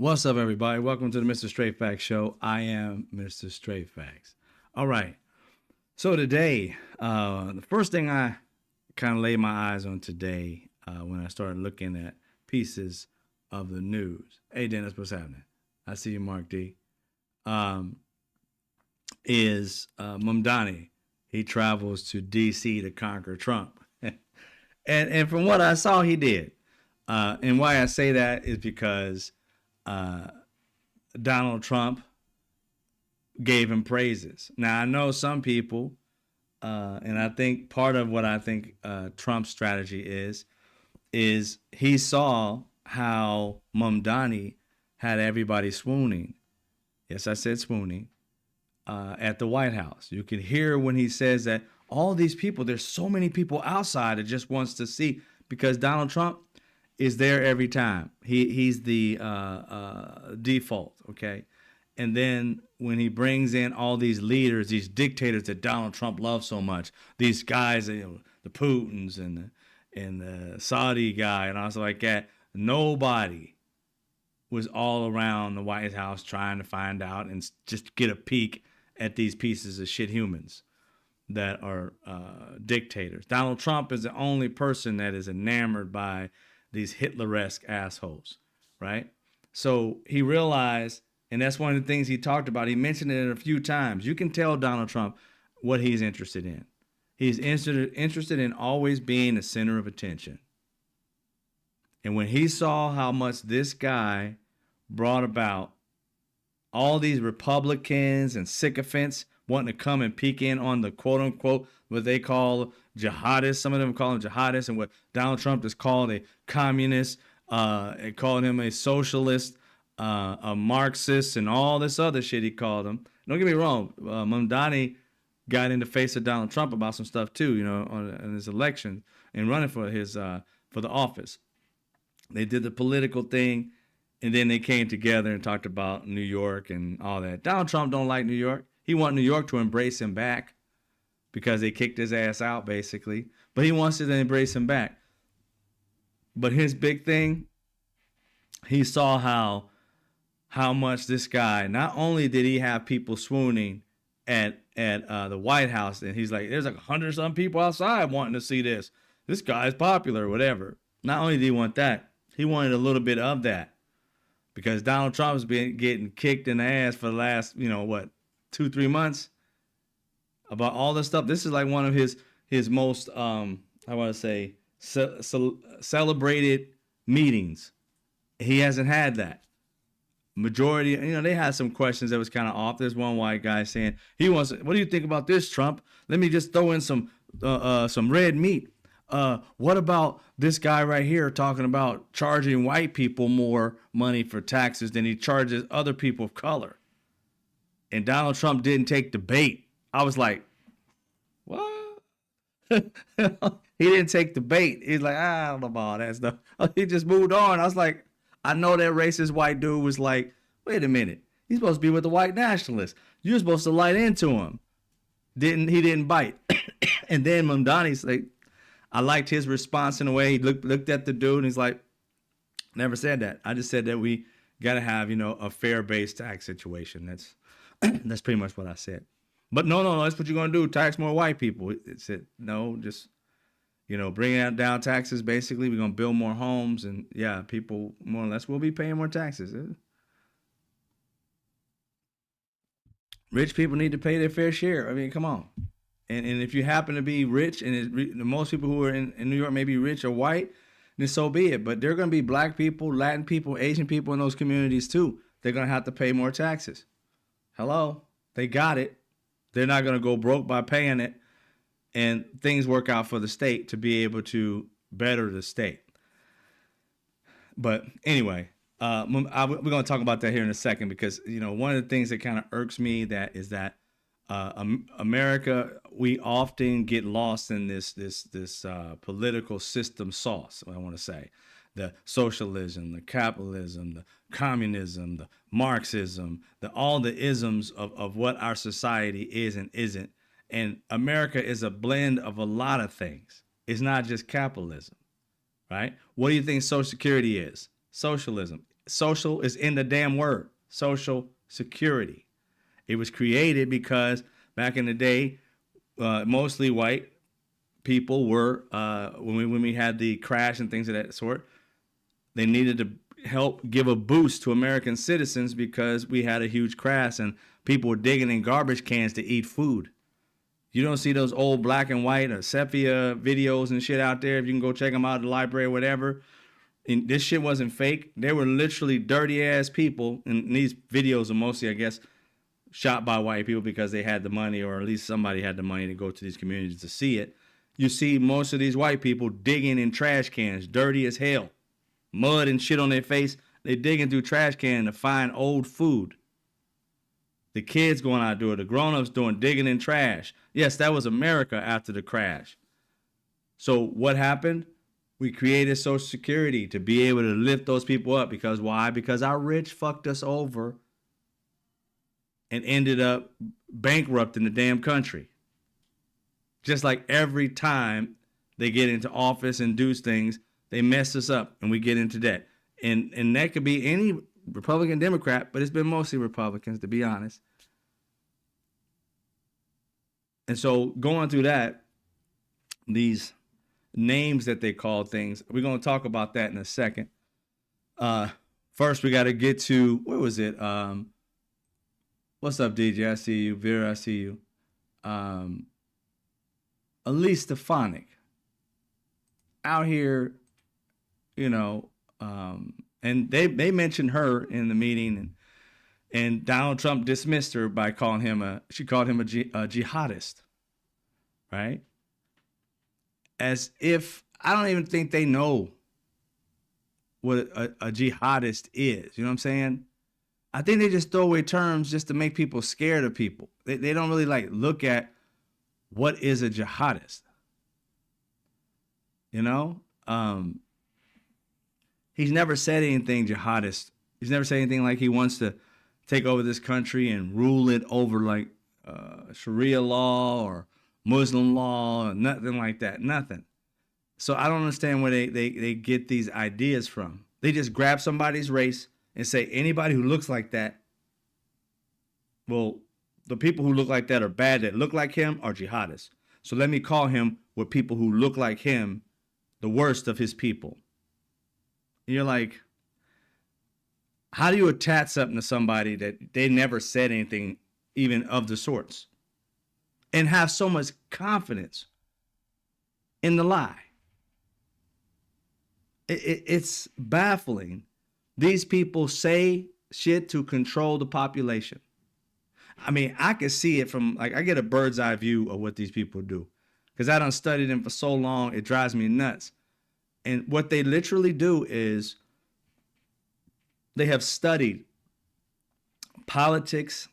What's up, everybody? Welcome to the Mr. Straight Facts Show. I am Mr. Straight Facts. All right. So today, the first thing I kind of laid my eyes on today when I started looking at pieces of the news. Hey, Dennis, what's happening? I see you, Mark D. Um, is Mamdani. He travels to D.C. to conquer Trump. and from what I saw, he did. And why I say that is because Donald Trump gave him praises. Now, I know some people, and I think part of what I think Trump's strategy is he saw how Mamdani had everybody swooning. Yes, I said swooning at the White House. You can hear when he says that all these people, there's so many people outside that just wants to see, because Donald Trump is there every time. He's the default, okay? And then when he brings in all these leaders, these dictators that Donald Trump loves so much, these guys, the Putins and the Saudi guy and also like that, nobody was all around the White House trying to find out and just get a peek at these pieces of shit humans that are dictators. Donald Trump is the only person that is enamored by these Hitler-esque assholes, right? So he realized, and that's one of the things he talked about. He mentioned it a few times. You can tell Donald Trump what he's interested in. He's interested in always being the center of attention. And when he saw how much this guy brought about all these Republicans and sycophants wanting to come and peek in on the quote unquote, what they call jihadists. Some of them call them jihadists, and what Donald Trump is called a communist, and called him a socialist, a Marxist, and all this other shit he called him. Don't get me wrong, Mamdani got in the face of Donald Trump about some stuff too, in his election and running for his for the office. They did the political thing, and then they came together and talked about New York and all that. Donald Trump don't like New York. He wants New York to embrace him back because they kicked his ass out, basically. But he wants to embrace him back. But his big thing, he saw how much this guy, not only did he have people swooning at the White House, and he's like, there's like 100-some people outside wanting to see this. This guy's popular or whatever. Not only did he want that, he wanted a little bit of that. Because Donald Trump's been getting kicked in the ass for the last, 2-3 months about all this stuff. This is like one of his most, I want to say, celebrated meetings. He hasn't had that. Majority, they had some questions that was kind of off. There's one white guy saying, what do you think about this, Trump? Let me just throw in some red meat. What about this guy right here talking about charging white people more money for taxes than he charges other people of color? And Donald Trump didn't take the bait. I was like, what? He didn't take the bait. He's like, I don't know about that stuff. He just moved on. I was like, I know that racist white dude was like, wait a minute. He's supposed to be with the white nationalists. You're supposed to light into him. He didn't bite. And then Mamdani's like, I liked his response in a way. He looked at the dude and he's like, never said that. I just said that we got to have, a fair-based tax situation. That's pretty much what I said. But no, that's what you're going to do. Tax more white people. It said, no, just, bringing down taxes. Basically, we're going to build more homes. And yeah, people more or less will be paying more taxes. Rich people need to pay their fair share. I mean, come on. And if you happen to be rich, and most people who are in New York may be rich or white, then so be it. But there are going to be black people, Latin people, Asian people in those communities too. They're going to have to pay more taxes. Hello? They got it. They're not going to go broke by paying it. And things work out for the state to be able to better the state. But anyway, we're going to talk about that here in a second because, one of the things that kind of irks me is that America, we often get lost in this political system sauce. I want to say, the socialism, the capitalism, the communism, the Marxism, all the isms of what our society is and isn't. And America is a blend of a lot of things. It's not just capitalism, right? What do you think Social Security is? Socialism. social is in the damn word, Social Security. It was created because back in the day, mostly white people were, when we had the crash and things of that sort, they needed to help give a boost to American citizens because we had a huge crash and people were digging in garbage cans to eat food. You don't see those old black and white or sepia videos and shit out there. If you can go check them out at the library or whatever. And this shit wasn't fake. They were literally dirty ass people. And these videos are mostly, I guess, shot by white people because they had the money, or at least somebody had the money to go to these communities to see it. You see most of these white people digging in trash cans, dirty as hell, mud and shit on their face. They digging through trash cans to find old food. The kids going out doing it, the grown-ups digging in trash. Yes, that was America after the crash. So what happened? We created Social Security to be able to lift those people up. Because why? Because our rich fucked us over and ended up bankrupting the damn country. Just like every time they get into office and do things, they mess us up and we get into debt. And that could be any Republican, Democrat, but it's been mostly Republicans, to be honest. And so going through that, these names that they call things, we're going to talk about that in a second. First, we got to get to, where was it? What's up, DJ? I see you. Vera, I see you. Elise Stefanik. Out here, you know, and they mentioned her in the meeting, and Donald Trump dismissed her by calling him she called him a jihadist, right? As if, I don't even think they know what a jihadist is. You know what I'm saying? I think they just throw away terms just to make people scared of people. They don't really like look at what is a jihadist. You know? He's never said anything jihadist. He's never said anything like he wants to take over this country and rule it over like Sharia law or Muslim law or nothing like that. Nothing. So I don't understand where they get these ideas from. They just grab somebody's race and say anybody who looks like that, well, the people who look like that are bad, that look like him are jihadists. So let me call him with people who look like him the worst of his people. And you're like, how do you attach something to somebody that they never said anything even of the sorts and have so much confidence in the lie? It's baffling. These people say shit to control the population. I mean, I can see it from, like, I get a bird's eye view of what these people do because I done studied them for so long, it drives me nuts. And what they literally do is they have studied politics.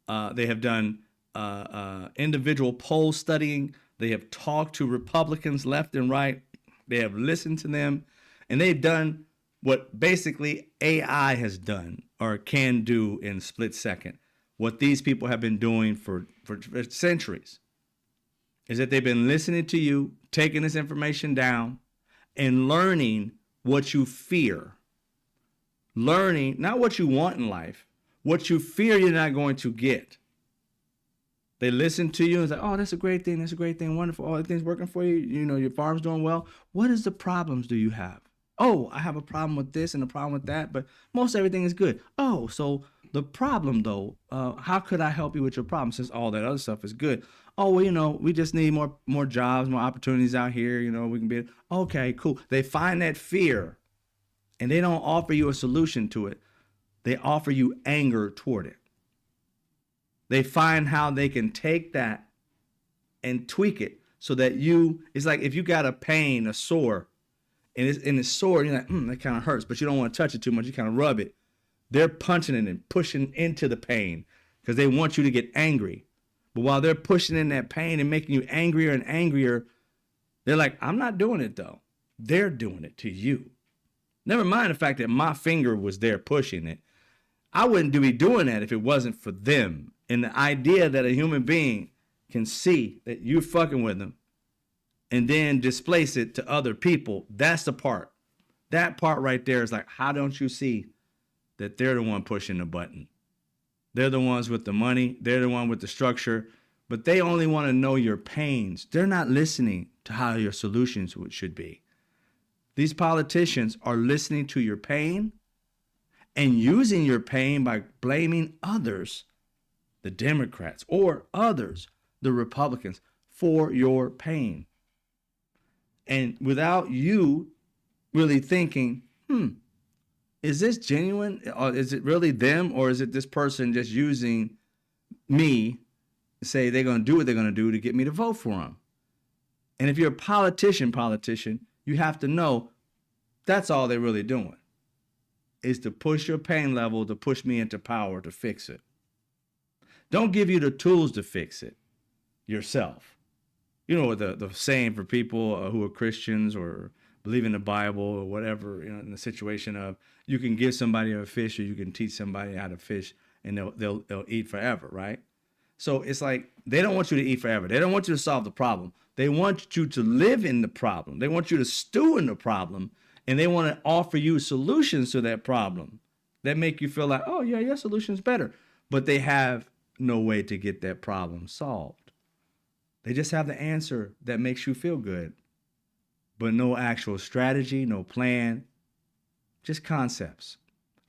They have done individual poll studying. They have talked to Republicans left and right. They have listened to them. And they've done what basically AI has done or can do in a split second. What these people have been doing for centuries is that they've been listening to you, taking this information down, and learning what you fear. Learning not what you want in life, what you fear you're not going to get. They listen to you and say, oh, that's a great thing. That's a great thing. Wonderful. Oh, everything's working for you. You know, your farm's doing well. What is the problems do you have? Oh, I have a problem with this and a problem with that, but most everything is good. Oh, so the problem though, how could I help you with your problem since all that other stuff is good? Oh, well, you know, we just need more jobs, more opportunities out here. You know, we can be, okay, cool. They find that fear and they don't offer you a solution to it. They offer you anger toward it. They find how they can take that and tweak it so that it's like if you got a pain, a sore, and it's sore, you're like, that kind of hurts, but you don't want to touch it too much. You kind of rub it. They're punching it and pushing into the pain because they want you to get angry. But while they're pushing in that pain and making you angrier and angrier, they're like, I'm not doing it though. They're doing it to you. Never mind the fact that my finger was there pushing it. I wouldn't be doing that if it wasn't for them. And the idea that a human being can see that you're fucking with them and then displace it to other people, that's the part That part right there is like, how don't you see that they're the one pushing the button? They're the ones with the money. They're the one with the structure. But they only want to know your pains. They're not listening to how your solutions should be. These politicians are listening to your pain and using your pain by blaming others, the Democrats, or others, the Republicans, for your pain. And without you really thinking, is this genuine? Or is it really them? Or is it this person just using me to say they're going to do what they're going to do to get me to vote for them? And if you're a politician, you have to know that's all they're really doing, is to push your pain level, to push me into power, to fix it. Don't give you the tools to fix it yourself. You know, the saying for people who are Christians or believe in the Bible or whatever, you know, in the situation of you can give somebody a fish or you can teach somebody how to fish and they'll eat forever, right? So it's like they don't want you to eat forever. They don't want you to solve the problem. They want you to live in the problem. They want you to stew in the problem, and they want to offer you solutions to that problem that make you feel like, oh yeah, your solution's better. But they have no way to get that problem solved. They just have the answer that makes you feel good, but no actual strategy, no plan, just concepts,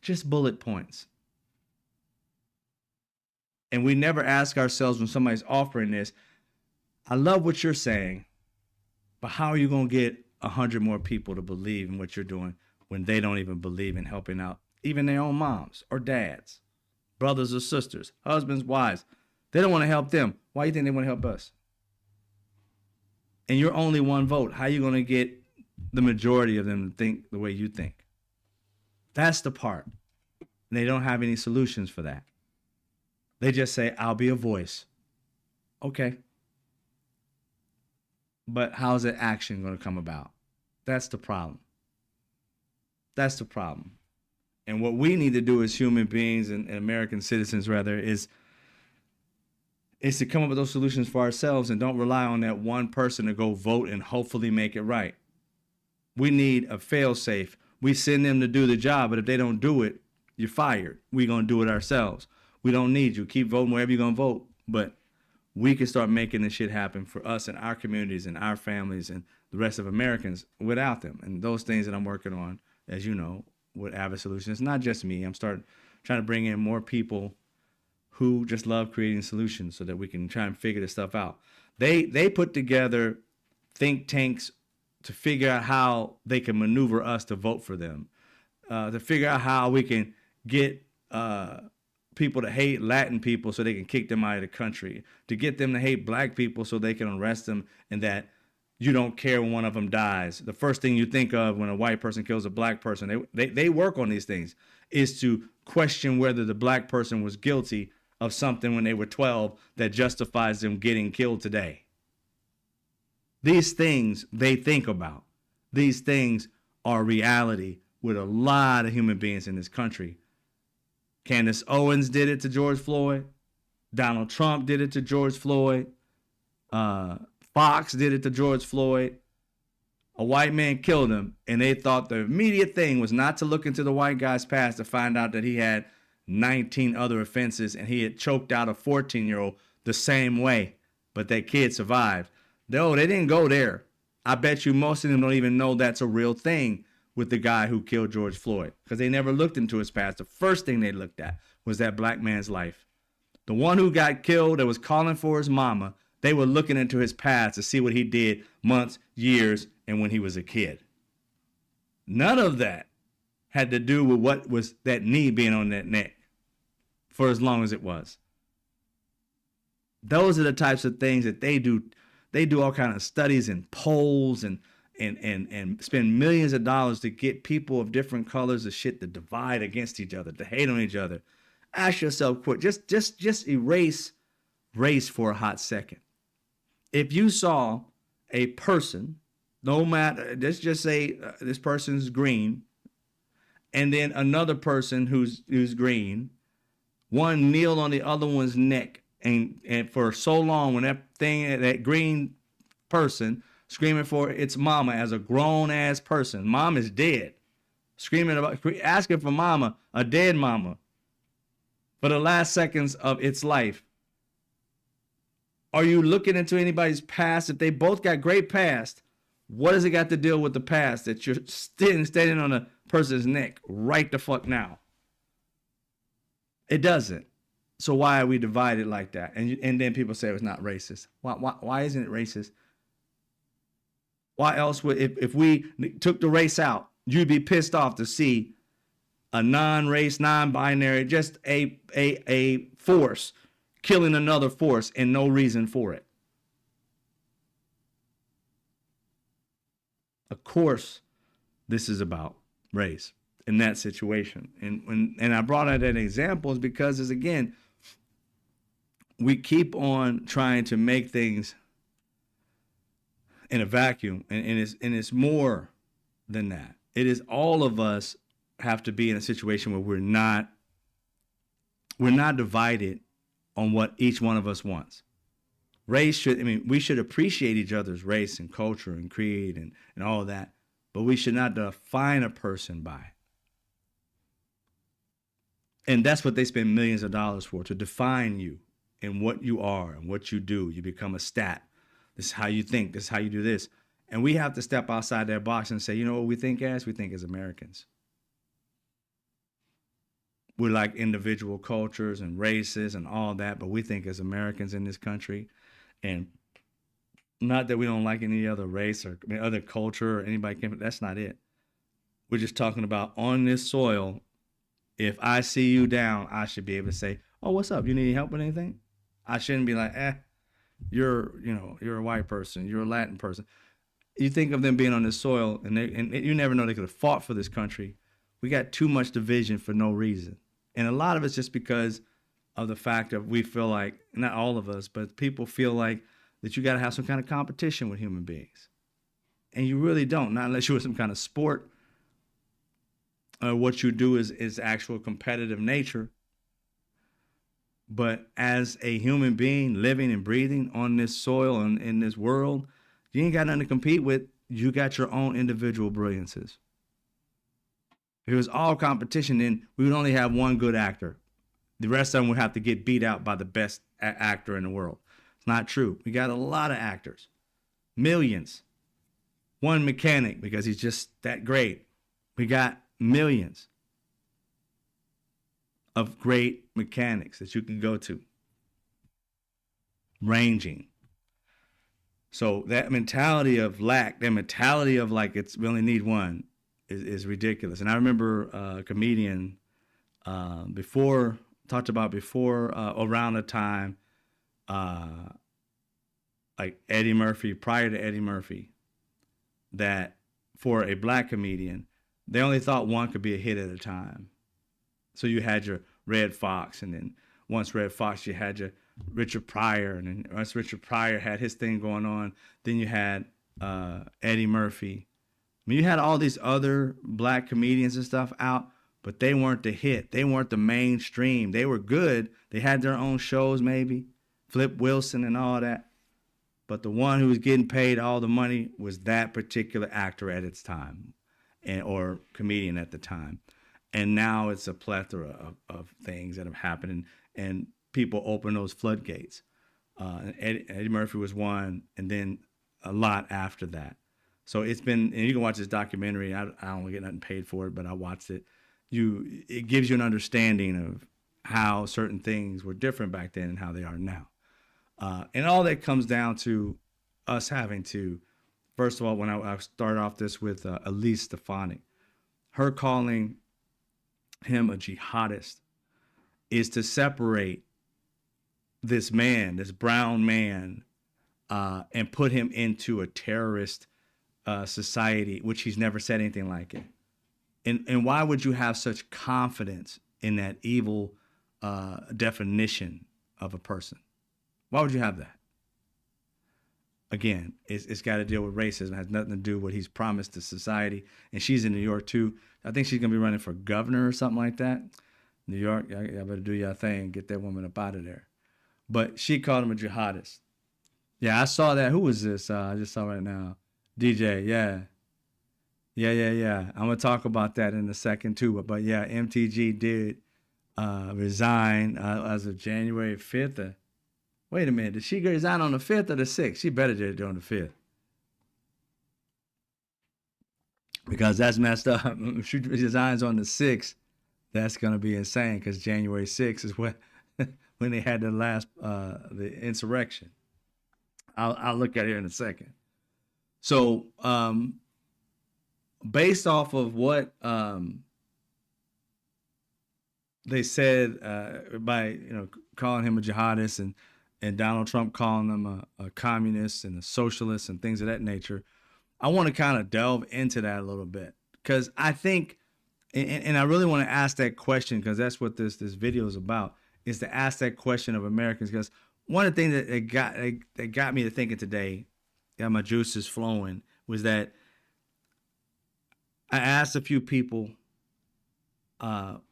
just bullet points. And we never ask ourselves when somebody's offering this, I love what you're saying, but how are you going to get 100 more people to believe in what you're doing when they don't even believe in helping out even their own moms or dads, brothers or sisters, husbands, wives? They don't want to help them. Why do you think they want to help us? And you're only one vote. How are you going to get the majority of them to think the way you think? That's the part. And they don't have any solutions for that. They just say, I'll be a voice. Okay. But how's that action going to come about? That's the problem. That's the problem. And what we need to do as human beings and American citizens, rather, is to come up with those solutions for ourselves and don't rely on that one person to go vote and hopefully make it right. We need a fail-safe. We send them to do the job, but if they don't do it, you're fired. We're going to do it ourselves. We don't need you. Keep voting wherever you're going to vote. But we can start making this shit happen for us and our communities and our families and the rest of Americans without them. And those things that I'm working on, as you know, with Avid Solutions, not just me. I'm trying to bring in more people who just love creating solutions so that we can try and figure this stuff out. They put together think tanks to figure out how they can maneuver us to vote for them, to figure out how we can get people to hate Latin people so they can kick them out of the country, to get them to hate black people so they can arrest them, and that you don't care when one of them dies. The first thing you think of when a white person kills a black person, they work on these things, is to question whether the black person was guilty of something when they were 12 that justifies them getting killed today. These things they think about. These things are reality with a lot of human beings in this country. Candace Owens did it to George Floyd. Donald Trump did it to George Floyd. Fox did it to George Floyd. A white man killed him, and they thought the immediate thing was not to look into the white guy's past to find out that he had 19 other offenses and he had choked out a 14-year-old the same way, but that kid survived. No, they didn't go there. I bet you most of them don't even know that's a real thing with the guy who killed George Floyd, because they never looked into his past. The first thing they looked at was that black man's life. The one who got killed that was calling for his mama, they were looking into his past to see what he did months, years, and when he was a kid. None of that had to do with what was that knee being on that neck for as long as it was. Those are the types of things that they do. They do all kinds of studies and polls and spend millions of dollars to get people of different colors of shit to divide against each other, to hate on each other. Ask yourself quick, just erase race for a hot second. If you saw a person, no matter, let's just say this person's green, and then another person who's green, one kneel on the other one's neck, and for so long, when that green person screaming for its mama as a grown ass person, mom is dead, screaming about, asking for mama, a dead mama, for the last seconds of its life. Are you looking into anybody's past? If they both got great past, what does it got to deal with the past that you're standing on a person's neck right the fuck now? It doesn't. So why are we divided like that? And then people say it's not racist. Why isn't it racist? Why else would, if we took the race out, you'd be pissed off to see a non-race, non-binary, just a force killing another force and no reason for it. Of course, this is about race in that situation. And I brought out that example is because, is again, we keep on trying to make things in a vacuum, and it's more than that. It is all of us have to be in a situation where we're not divided on what each one of us wants. Race should, we should appreciate each other's race and culture and creed and all of that, but we should not define a person by it. And that's what they spend millions of dollars for, to define you and what you are and what you do. You become a stat. This is how you think. This is how you do this. And we have to step outside that box and say, you know what we think as? We think as Americans. We're like individual cultures and races and all that, but we think as Americans in this country. And not that we don't like any other race or other culture or anybody can, that's not it. We're just talking about on this soil, if I see you down, I should be able to say, oh, what's up? You need help with anything? I shouldn't be like, you're a white person, you're a Latin person. You think of them being on this soil, and you never know they could have fought for this country. We got too much division for no reason. And a lot of it's just because of the fact that we feel like, not all of us, but people feel like that you got to have some kind of competition with human beings. And you really don't, not unless you're some kind of sport. What you do is actual competitive nature. But as a human being living and breathing on this soil and in this world, you ain't got nothing to compete with. You got your own individual brilliances. If it was all competition, then we would only have one good actor. The rest of them would have to get beat out by the best actor in the world. It's not true. We got a lot of actors. Millions. One mechanic because he's just that great. We got millions of great mechanics that you can go to. Ranging. So that mentality of lack, that mentality of like we only need one is ridiculous. And I remember a comedian around the time like Eddie Murphy, prior to Eddie Murphy, that for a black comedian, they only thought one could be a hit at a time. So you had your Red Fox, and then once Red Fox, you had your Richard Pryor, and then once Richard Pryor had his thing going on, then you had Eddie Murphy. You had all these other black comedians and stuff out, but they weren't the hit. They weren't the mainstream. They were good. They had their own shows, maybe Flip Wilson and all that. But the one who was getting paid all the money was that particular actor at its time, or comedian at the time. And now it's a plethora of things that have happened, and people open those floodgates. Eddie Murphy was one, and then a lot after that. So it's been, and you can watch this documentary. I don't get nothing paid for it, but I watched it. It gives you an understanding of how certain things were different back then and how they are now. And all that comes down to us having to, first of all, when I started off this with Elise Stefanik, her calling him a jihadist is to separate this man, this brown man, and put him into a terrorist society, which he's never said anything like it. And why would you have such confidence in that evil definition of a person? Why would you have that? Again, it's got to deal with racism. It has nothing to do with what he's promised to society. And she's in New York too. I think she's going to be running for governor or something like that. New York, y'all better do your thing. Get that woman up out of there. But she called him a jihadist. Yeah, I saw that. Who was this? I just saw right now. DJ, yeah. Yeah. I'm gonna talk about that in a second too. But yeah, MTG did resign as of January 5th. Wait a minute, did she resign on the 5th or the 6th? She better did it on the 5th because that's messed up. If she resigns on the 6th, that's gonna be insane because January 6th is when when they had the last the insurrection. I'll look at it in a second. So based off of what they said by calling him a jihadist and Donald Trump calling him a communist and a socialist and things of that nature, I want to kind of delve into that a little bit because I think, and I really want to ask that question because that's what this video is about, is to ask that question of Americans. Because one of the things that got me to thinking today, got my juices flowing, was that I asked a few people,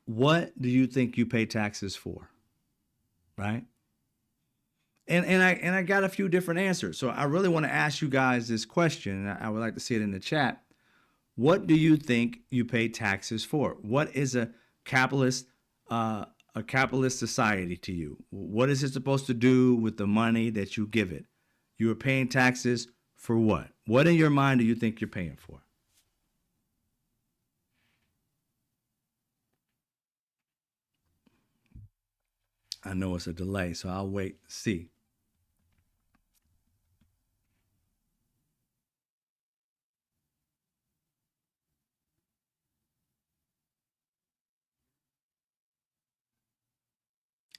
what do you think you pay taxes for? Right? And I got a few different answers. So I really want to ask you guys this question, and I would like to see it in the chat. What do you think you pay taxes for? What is a capitalist society to you? What is it supposed to do with the money that you give it? You are paying taxes for what? What in your mind do you think you're paying for? I know it's a delay, so I'll wait to see.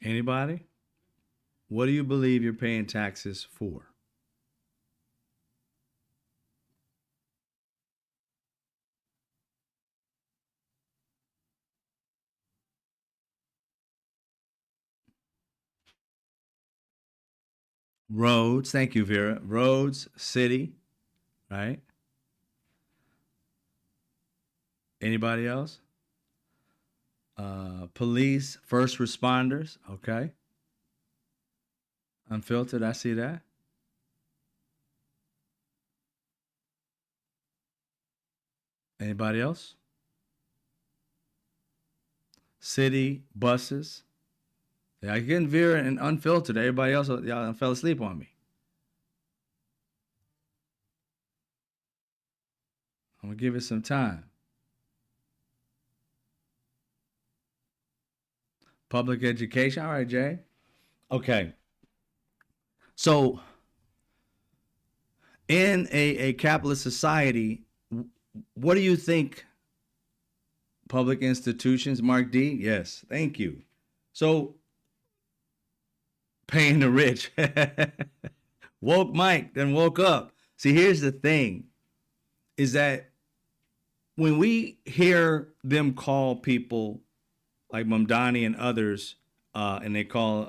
Anybody? What do you believe you're paying taxes for? Roads, thank you, Vera. Roads, city, right? Anybody else? Police, first responders, okay. Unfiltered, I see that. Anybody else? City, buses. Yeah, I getting Vera and unfiltered. Everybody else, y'all fell asleep on me. I'm gonna give it some time. Public education. All right, Jay. Okay. So in a capitalist society, what do you think public institutions, Mark D? Yes, thank you. So paying the rich. Woke Mike, then woke up. See, here's the thing is that when we hear them call people like Mamdani and others, and they call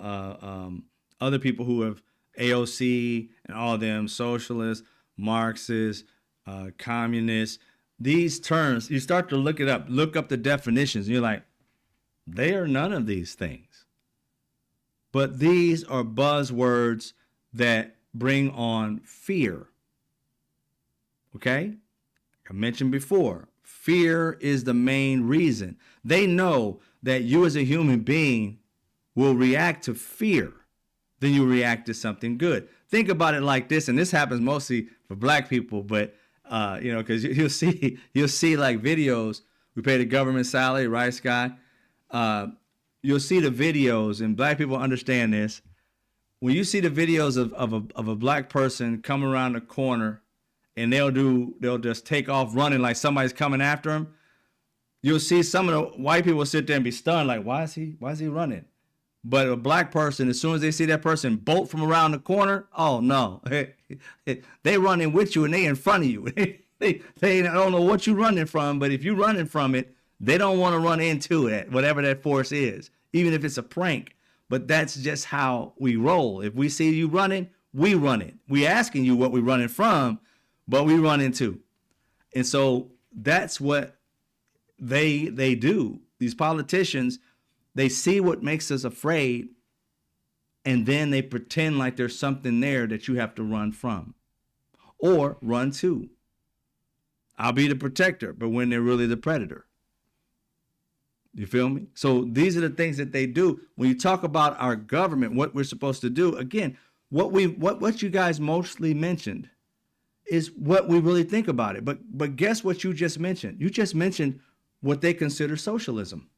other people who have AOC and all of them socialists, Marxists, communists, these terms, you start to look it up, look up the definitions, and you're like, they are none of these things. But these are buzzwords that bring on fear. Okay? I mentioned before, fear is the main reason. They know that you as a human being will react to fear than you react to something good. Think about it like this, and this happens mostly for black people, but because you'll see like videos. We pay the government salary, right, Sky? You'll see the videos, and black people understand this. When you see the videos of a black person come around the corner and they'll just take off running like somebody's coming after them, you'll see some of the white people sit there and be stunned, like, why is he running? But a black person, as soon as they see that person bolt from around the corner, oh no, they running with you and they in front of you. They don't know what you're running from, but if you're running from it, they don't want to run into it, whatever that force is, even if it's a prank. But that's just how we roll. If we see you running, we run it. We asking you what we running from, but we run into. And so that's what they do. These politicians, they see what makes us afraid, and then they pretend like there's something there that you have to run from or run to. I'll be the protector, but when they're really the predator. You feel me? So these are the things that they do. When you talk about our government, what we're supposed to do, again, what you guys mostly mentioned is what we really think about it. But guess what you just mentioned? You just mentioned what they consider socialism.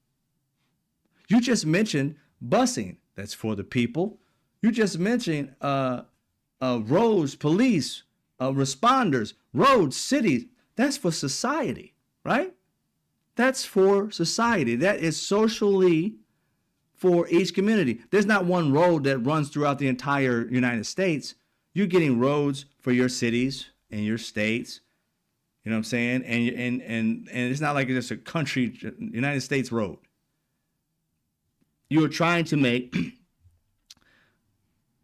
You just mentioned busing. That's for the people. You just mentioned roads, police, responders, roads, cities. That's for society, right? That's for society. That is socially for each community. There's not one road that runs throughout the entire United States. You're getting roads for your cities and your states. You know what I'm saying? And it's not like it's just a country, United States road. You are trying to make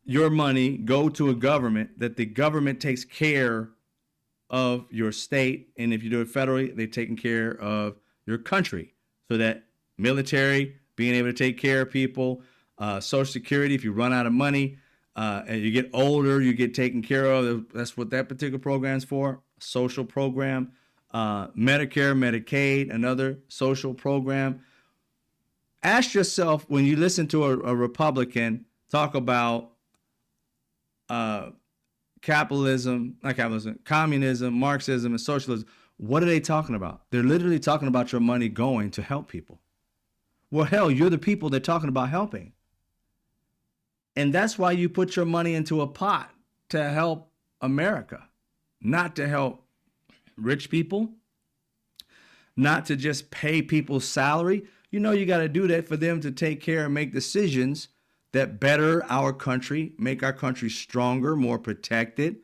your money go to a government that the government takes care of your state. And if you do it federally, they're taking care of your country. So that military, being able to take care of people, Social Security, if you run out of money, and you get older, you get taken care of. That's what that particular program's for, social program. Medicare, Medicaid, another social program. Ask yourself, when you listen to a Republican talk about communism, Marxism, and socialism, what are they talking about? They're literally talking about your money going to help people. Well, hell, you're the people they're talking about helping. And that's why you put your money into a pot to help America, not to help rich people, not to just pay people's salary. You know, you got to do that for them to take care and make decisions that better our country, make our country stronger, more protected,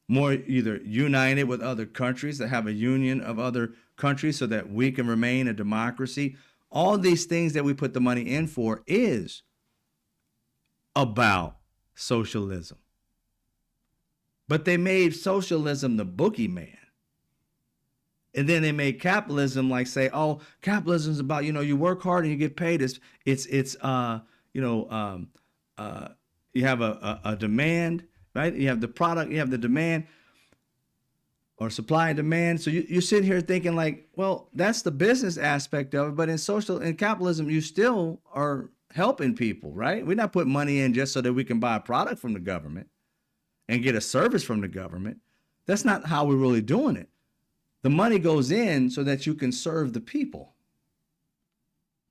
more either united with other countries, that have a union of other countries so that we can remain a democracy. All these things that we put the money in for is about socialism. But they made socialism the boogeyman. And then they made capitalism like say, oh, capitalism is about, you work hard and you get paid. You have a demand, right? You have the product, you have the demand or supply and demand. So you sit here thinking like, well, that's the business aspect of it. But in capitalism, you still are helping people, right? We're not putting money in just so that we can buy a product from the government and get a service from the government. That's not how we're really doing it. The money goes in so that you can serve the people,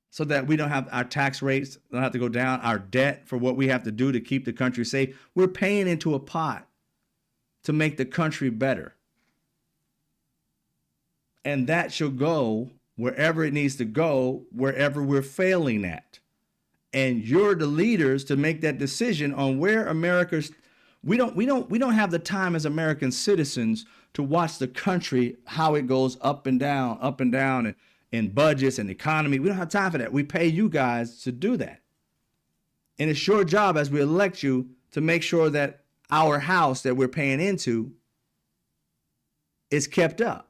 so that we don't have our tax rates don't have to go down, our debt for what we have to do to keep the country safe. We're paying into a pot to make the country better. And that should go wherever it needs to go, wherever we're failing at. And you're the leaders to make that decision on where America's. We don't have the time as American citizens to watch the country, how it goes up and down, and in budgets and economy. We don't have time for that. We pay you guys to do that. And it's your job as we elect you to make sure that our house that we're paying into is kept up.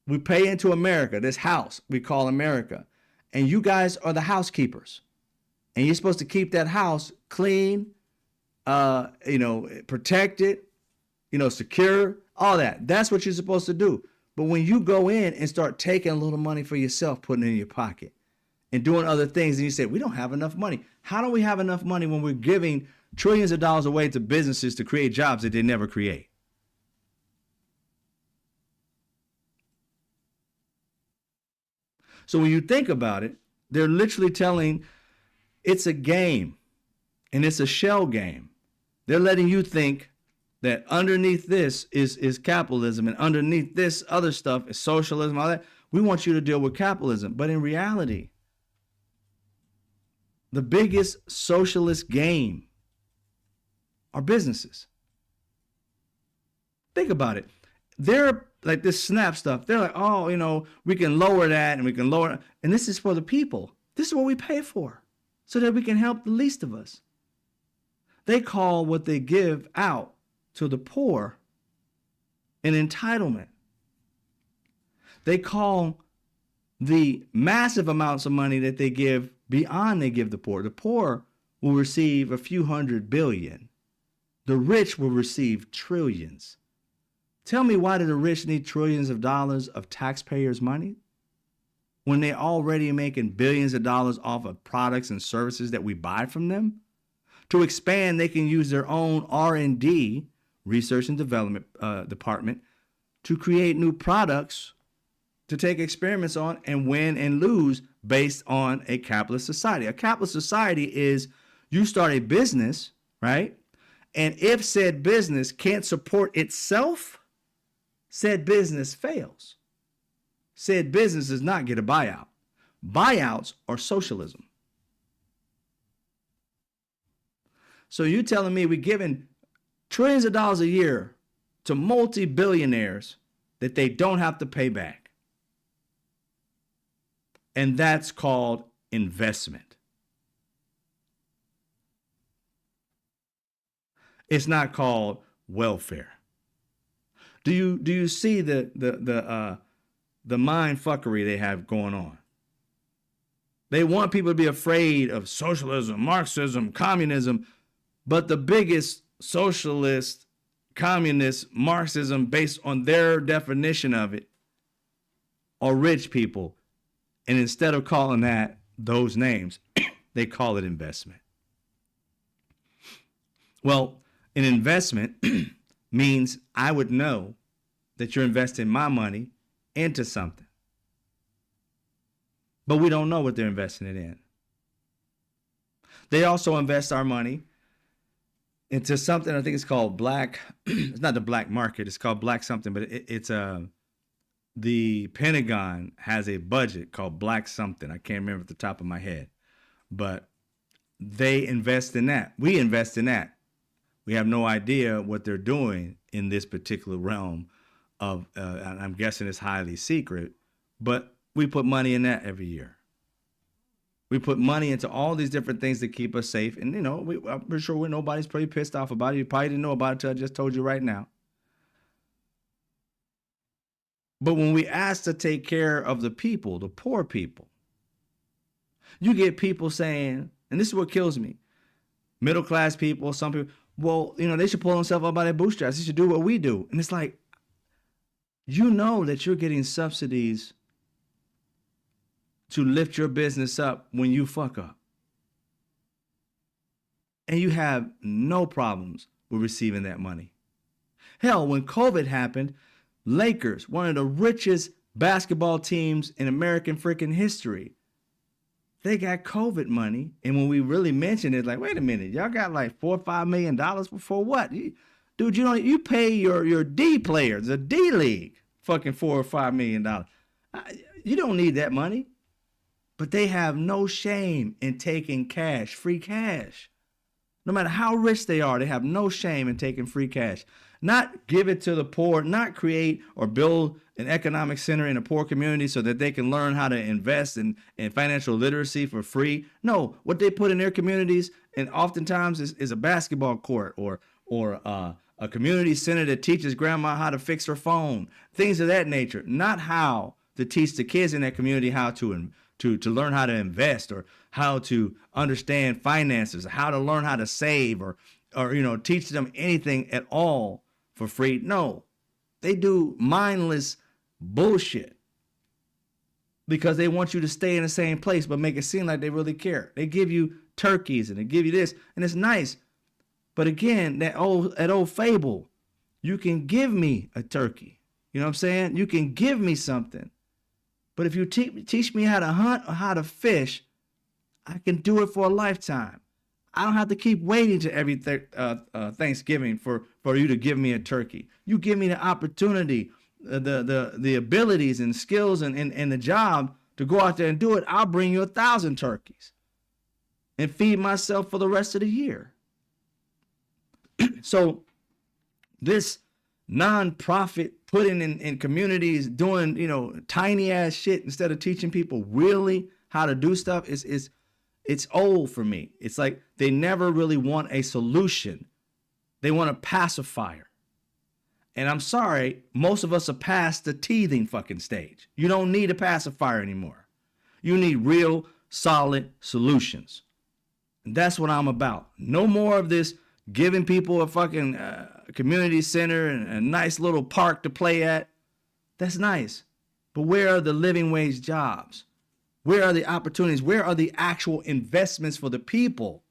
We pay into America, this house we call America. And you guys are the housekeepers. And you're supposed to keep that house clean, protected, secure, all that. That's what you're supposed to do. But when you go in and start taking a little money for yourself, putting it in your pocket and doing other things, and you say, we don't have enough money. How do we have enough money when we're giving trillions of dollars away to businesses to create jobs that they never create? So when you think about it, they're literally telling it's a game and it's a shell game. They're letting you think that underneath this is capitalism, and underneath this other stuff is socialism, all that. We want you to deal with capitalism. But in reality, the biggest socialist game are businesses. Think about it. They're like this SNAP stuff. They're like, oh, we can lower that and we can lower it. And this is for the people. This is what we pay for so that we can help the least of us. They call what they give out to the poor an entitlement. They call the massive amounts of money that they give beyond they give the poor. The poor will receive a few $100 billion. The rich will receive trillions. Tell me, why do the rich need trillions of dollars of taxpayers' money when they're already making billions of dollars off of products and services that we buy from them? To expand, they can use their own R&D, research and development department, to create new products to take experiments on and win and lose based on a capitalist society. A capitalist society is, you start a business, right? And if said business can't support itself, said business fails. Said business does not get a buyout. Buyouts are socialism. So you telling me we're giving trillions of dollars a year to multi-billionaires that they don't have to pay back. And that's called investment. It's not called welfare. Do you see the mind fuckery they have going on? They want people to be afraid of socialism, Marxism, communism, but the biggest socialist, communist, Marxism, based on their definition of it, are rich people. And instead of calling that those names, they call it investment. Well, an investment means I would know that you're investing my money into something. But we don't know what they're investing it in. They also invest our money into something, I think it's called black, it's not the black market, it's called black something, but it's the Pentagon has a budget called black something. I can't remember at the top of my head, but they invest in that. We invest in that. We have no idea what they're doing in this particular realm of, and I'm guessing it's highly secret, but we put money in that every year. We put money into all these different things that keep us safe. And, you know, I'm pretty sure nobody's pretty pissed off about it. You probably didn't know about it until I just told you right now. But when we ask to take care of the people, the poor people, you get people saying, and this is what kills me, middle class people, some people, well, you know, they should pull themselves up by their bootstraps. They should do what we do. And it's like, you know that you're getting subsidies to lift your business up when you fuck up. And you have no problems with receiving that money. Hell, when COVID happened, Lakers, one of the richest basketball teams in American freaking history, they got COVID money. And when we really mentioned it, like, wait a minute, y'all got like $4 or $5 million before what? Dude, you pay your D players, the D League, fucking $4 or $5 million. You don't need that money. But they have no shame in taking cash, free cash. No matter how rich they are, they have no shame in taking free cash. Not give it to the poor, not create or build an economic center in a poor community so that they can learn how to invest in financial literacy for free. No, what they put in their communities, and oftentimes is a basketball court or a community center that teaches grandma how to fix her phone, things of that nature. Not how to teach the kids in that community how to learn how to invest or how to understand finances, how to learn how to save or you know, teach them anything at all for free. No, they do mindless bullshit because they want you to stay in the same place but make it seem like they really care. They give you turkeys and they give you this, and it's nice. But again, that old fable, you can give me a turkey. You know what I'm saying? You can give me something. But if you teach me how to hunt or how to fish, I can do it for a lifetime. I don't have to keep waiting to every Thanksgiving for you to give me a turkey. You give me the opportunity, the abilities and skills and the job to go out there and do it. I'll bring you 1,000 turkeys and feed myself for the rest of the year. So this nonprofit putting in communities doing, you know, tiny ass shit instead of teaching people really how to do stuff it's old for me. It's like they never really want a solution. They want a pacifier. And I'm sorry, most of us are past the teething fucking stage. You don't need a pacifier anymore. You need real solid solutions. And that's what I'm about. No more of this giving people a fucking community center and a nice little park to play at. That's nice. But where are the living wage jobs? Where are the opportunities? Where are the actual investments for the people?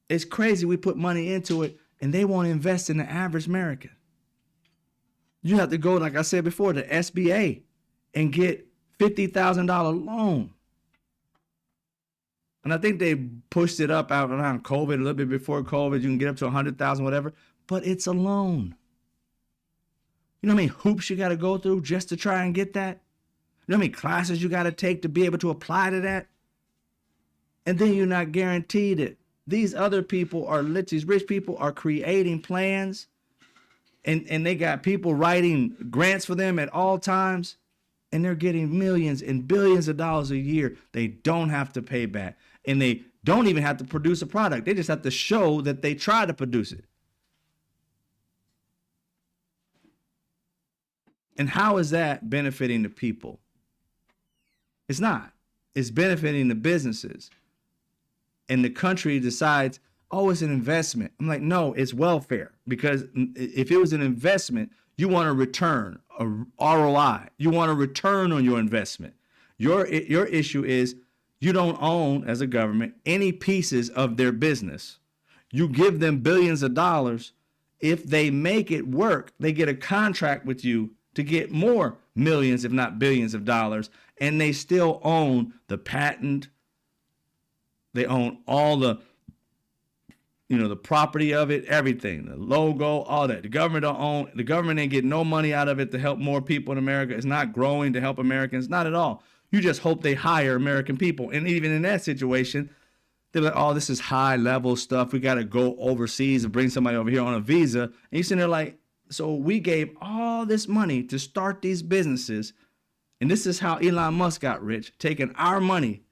It's crazy. We put money into it and they won't invest in the average American. You have to go, like I said before, to SBA and get $50,000 loan. And I think they pushed it up out around COVID, a little bit before COVID. You can get up to 100,000, whatever, but it's a loan. You know how many hoops you got to go through just to try and get that? You know how many classes you got to take to be able to apply to that? And then you're not guaranteed it. These other people are, these rich people are creating plans and they got people writing grants for them at all times. And they're getting millions and billions of dollars a year. They don't have to pay back. And they don't even have to produce a product. They just have to show that they try to produce it. And how is that benefiting the people? It's not. It's benefiting the businesses. And the country decides, oh, it's an investment. I'm like, no, it's welfare. Because if it was an investment, you want a return, a ROI. You want a return on your investment. Your issue is you don't own, as a government, any pieces of their business. You give them billions of dollars. If they make it work, they get a contract with you to get more millions, if not billions of dollars, and they still own the patent. They own all the, the property of it, everything, the logo, all that. The government don't own. The government ain't getting no money out of it to help more people in America. It's not growing to help Americans, not at all. You just hope they hire American people. And even in that situation, they're like, oh, this is high level stuff. We got to go overseas and bring somebody over here on a visa. And you're sitting there like, so we gave all this money to start these businesses. And this is how Elon Musk got rich, taking our money,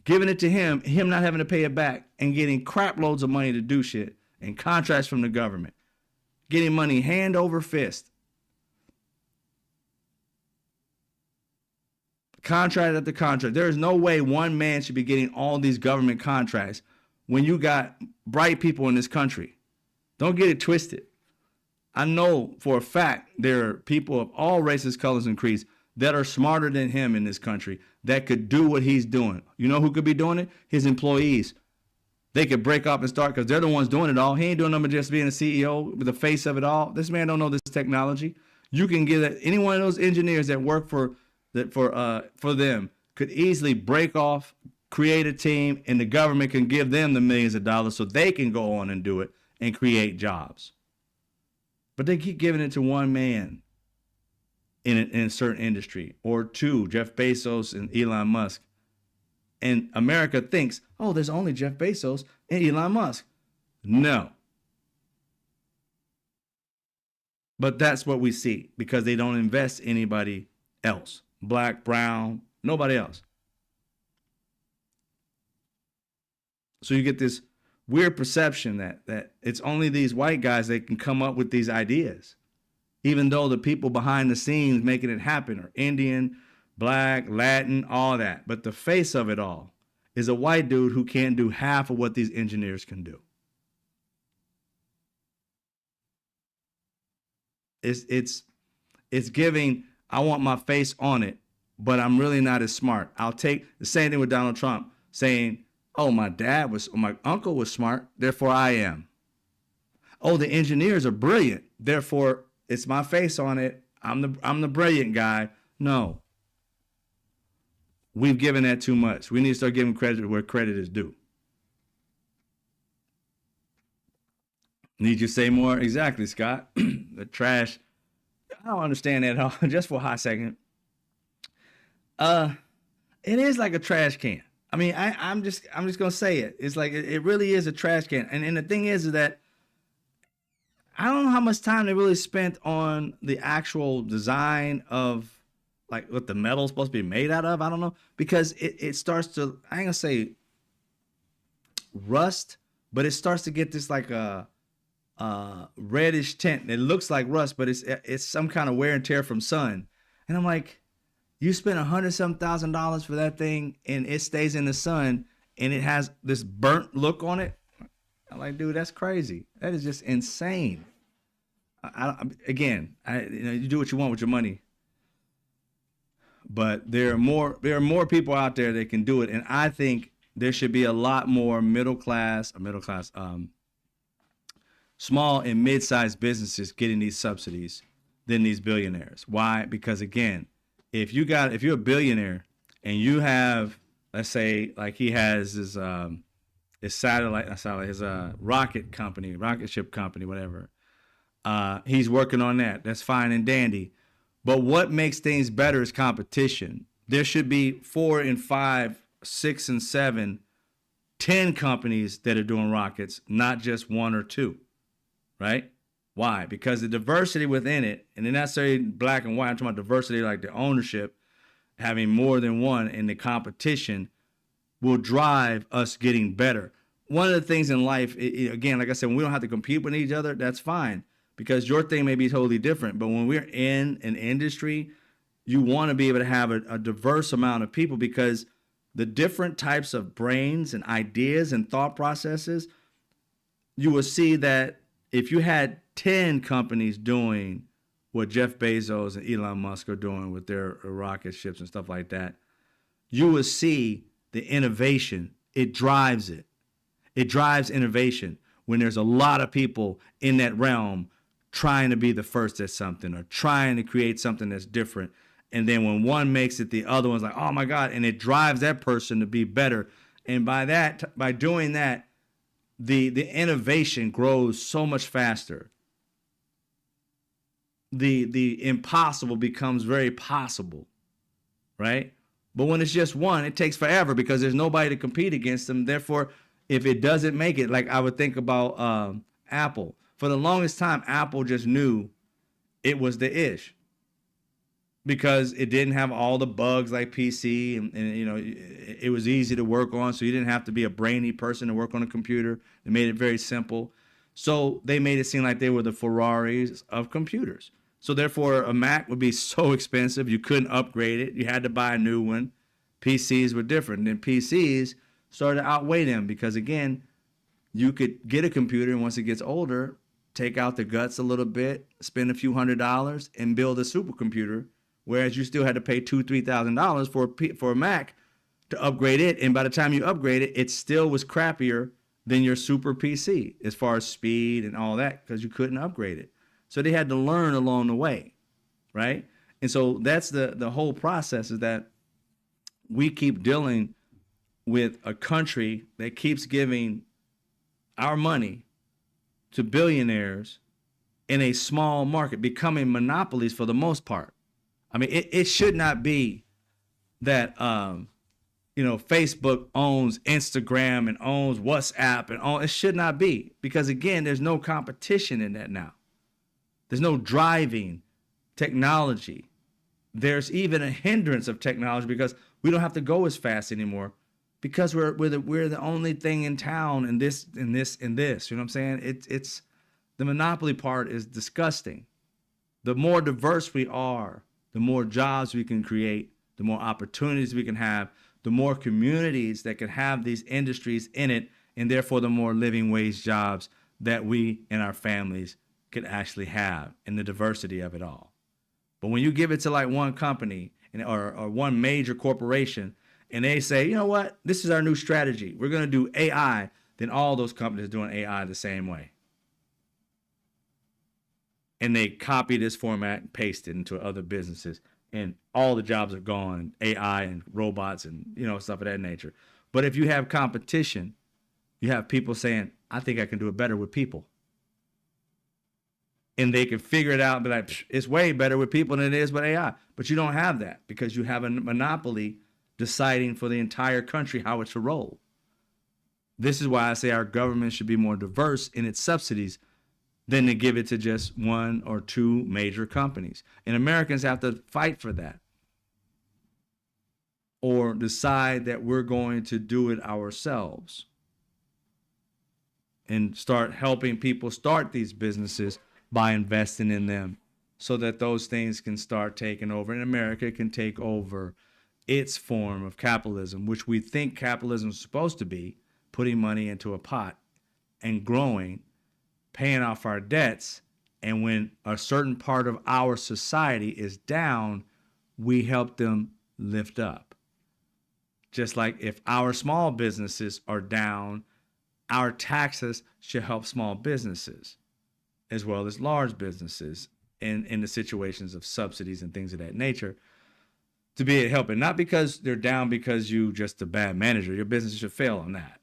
giving it to him not having to pay it back, and getting crap loads of money to do shit and contracts from the government, getting money hand over fist. Contract after contract. There is no way one man should be getting all these government contracts when you got bright people in this country. Don't get it twisted. I know for a fact there are people of all races, colors, and creeds that are smarter than him in this country that could do what he's doing. You know who could be doing it? His employees. They could break up and start because they're the ones doing it all. He ain't doing nothing but just being a CEO with the face of it all. This man don't know this technology. You can get any one of those engineers that work for them could easily break off, create a team, and the government can give them the millions of dollars so they can go on and do it and create jobs. But they keep giving it to one man in a certain industry, or two, Jeff Bezos and Elon Musk. And America thinks, oh, there's only Jeff Bezos and Elon Musk. No. But that's what we see because they don't invest anybody else. Black, brown, nobody else. So you get this weird perception that it's only these white guys that can come up with these ideas, even though the people behind the scenes making it happen are Indian, Black, Latin, all that. But the face of it all is a white dude who can't do half of what these engineers can do. It's giving, I want my face on it, but I'm really not as smart. I'll take the same thing with Donald Trump saying, oh, my uncle was smart, therefore I am. Oh, the engineers are brilliant, therefore it's my face on it. I'm the brilliant guy. No. We've given that too much. We need to start giving credit where credit is due. Need you to say more? Exactly, Scott. The trash. I don't understand that at all. Just for a hot second. It is like a trash can. I mean, I'm just gonna say it. It's like it really is a trash can. And the thing is that I don't know how much time they really spent on the actual design of like what the metal's supposed to be made out of. I don't know, because it starts to, I ain't gonna say rust, but it starts to get this like a reddish tint. It looks like rust, but it's some kind of wear and tear from sun. And I'm like, you spent $100,000 for that thing and it stays in the sun and it has this burnt look on it. I'm like, dude, that's crazy. That is just insane. Again, you do what you want with your money, but there are more people out there that can do it, and I think there should be a lot more small and mid-sized businesses getting these subsidies than these billionaires. Why? Because again, if you're a billionaire and you have, let's say, like he has his satellite, his rocket company, rocket ship company, whatever. He's working on that. That's fine and dandy. But what makes things better is competition. There should be 4 and 5, 6 and 7, 10 companies that are doing rockets, not just 1 or 2, right? Why? Because the diversity within it, and not necessarily black and white, I'm talking about diversity like the ownership, having more than one, and the competition will drive us getting better. One of the things in life, again, like I said, when we don't have to compete with each other, that's fine, because your thing may be totally different. But when we're in an industry, you want to be able to have a diverse amount of people, because the different types of brains and ideas and thought processes, you will see that if you had 10 companies doing what Jeff Bezos and Elon Musk are doing with their rocket ships and stuff like that, you will see the innovation. It drives it. It drives innovation when there's a lot of people in that realm trying to be the first at something or trying to create something that's different. And then when one makes it, the other one's like, oh my God, and it drives that person to be better. And by doing that, the innovation grows so much faster. The impossible becomes very possible, right? But when it's just one, it takes forever because there's nobody to compete against them. Therefore, if it doesn't make it, like I would think about Apple. For the longest time, Apple just knew it was the ish because it didn't have all the bugs like PC, and it was easy to work on, so you didn't have to be a brainy person to work on a computer. They made it very simple. So they made it seem like they were the Ferraris of computers. So therefore, a Mac would be so expensive, you couldn't upgrade it. You had to buy a new one. PCs were different. And then PCs started to outweigh them because, again, you could get a computer, and once it gets older, take out the guts a little bit, spend a few $100s, and build a supercomputer, whereas you still had to pay $2,000-$3,000 for a Mac to upgrade it. And by the time you upgrade it, it still was crappier than your super PC as far as speed and all that because you couldn't upgrade it. So they had to learn along the way, right? And so that's the whole process, is that we keep dealing with a country that keeps giving our money to billionaires in a small market, becoming monopolies for the most part. I mean, it should not be that Facebook owns Instagram and owns WhatsApp and all. It should not be, because again, there's no competition in that now. There's no driving technology. There's even a hindrance of technology because we don't have to go as fast anymore because we're the only thing in town in this. You know what I'm saying? It's the monopoly part is disgusting. The more diverse we are, the more jobs we can create, the more opportunities we can have, the more communities that can have these industries in it, and therefore the more living wage jobs that we and our families could actually have, in the diversity of it all. But when you give it to like one company or one major corporation, and they say, you know what, this is our new strategy, we're going to do AI, then all those companies are doing AI the same way. And they copy this format and paste it into other businesses, and all the jobs are gone, AI and robots and stuff of that nature. But if you have competition, you have people saying, I think I can do it better with people. And they can figure it out and be like, it's way better with people than it is with AI. But you don't have that because you have a monopoly deciding for the entire country how it should roll. This is why I say our government should be more diverse in its subsidies than to give it to just 1 or 2 major companies. And Americans have to fight for that, or decide that we're going to do it ourselves and start helping people start these businesses by investing in them so that those things can start taking over, and America can take over its form of capitalism, which we think capitalism is supposed to be, putting money into a pot and growing, paying off our debts. And when a certain part of our society is down, we help them lift up. Just like if our small businesses are down, our taxes should help small businesses as well as large businesses in the situations of subsidies and things of that nature to be helping. Not because they're down because you just a bad manager. Your business should fail on that.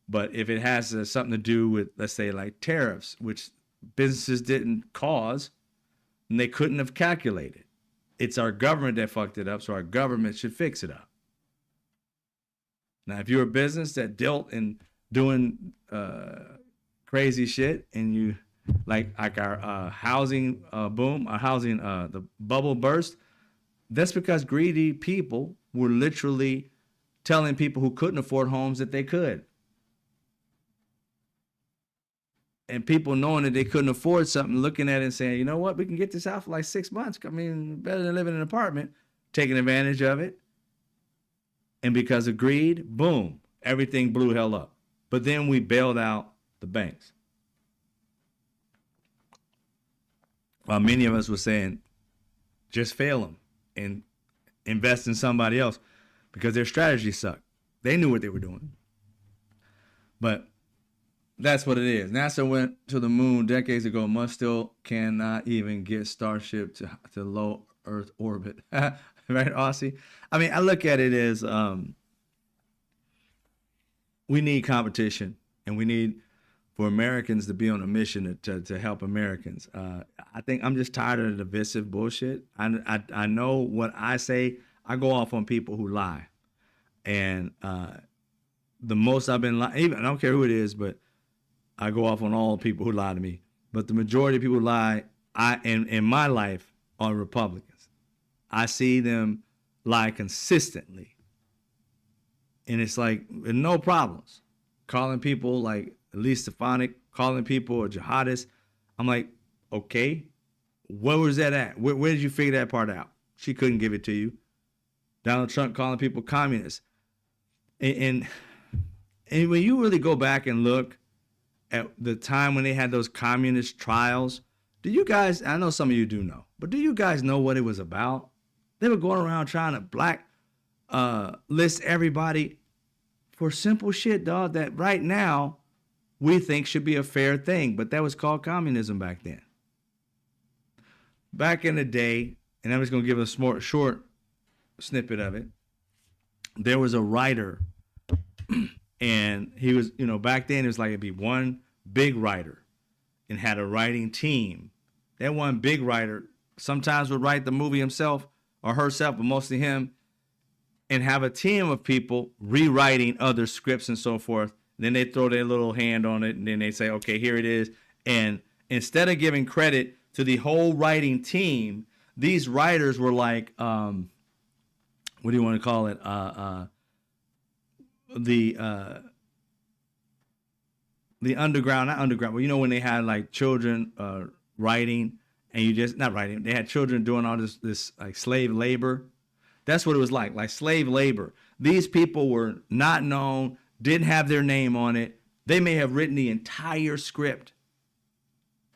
But if it has something to do with, let's say, like tariffs, which businesses didn't cause and they couldn't have calculated. It's our government that fucked it up, so our government should fix it up. Now, if you're a business that dealt in doing crazy shit and you like our housing boom, our housing the bubble burst, that's because greedy people were literally telling people who couldn't afford homes that they could. And people knowing that they couldn't afford something, looking at it and saying, you know what, we can get this out for like 6 months. I mean, better than living in an apartment, taking advantage of it. And because of greed, boom, everything blew hell up. But then we bailed out the banks. While many of us were saying, just fail them and invest in somebody else because their strategy sucked. They knew what they were doing. But that's what it is. NASA went to the moon decades ago. Musk still cannot even get Starship to low Earth orbit. Right, Aussie? I mean, I look at it as we need competition, and we need for Americans to be on a mission to help Americans. I think I'm just tired of the divisive bullshit. I know what I say. I go off on people who lie. And the most I've been lying, even I don't care who it is, but I go off on all people who lie to me. But the majority of people who lie in my life are Republicans. I see them lie consistently. And it's like, no problems. Calling people like Elise Stefanik, calling people a jihadist. I'm like, okay, where was that at? Where did you figure that part out? She couldn't give it to you. Donald Trump calling people communists. And when you really go back and look at the time when they had those communist trials, do you guys, I know some of you do know, but do you guys know what it was about? They were going around trying to black list everybody for simple shit, dog, that right now we think should be a fair thing, but that was called communism back then. Back in the day, and I'm just going to give a short snippet of it, there was a writer, and he was, back then it was like it'd be one big writer and had a writing team. That one big writer sometimes would write the movie himself or herself, but mostly him, and have a team of people rewriting other scripts and so forth. Then they throw their little hand on it, and then they say, okay, here it is. And instead of giving credit to the whole writing team, these writers were like, what do you want to call it? The underground, not underground, but when they had like children writing, and you just, not writing, they had children doing all this like slave labor. That's what it was like slave labor. These people were not known, didn't have their name on it. They may have written the entire script,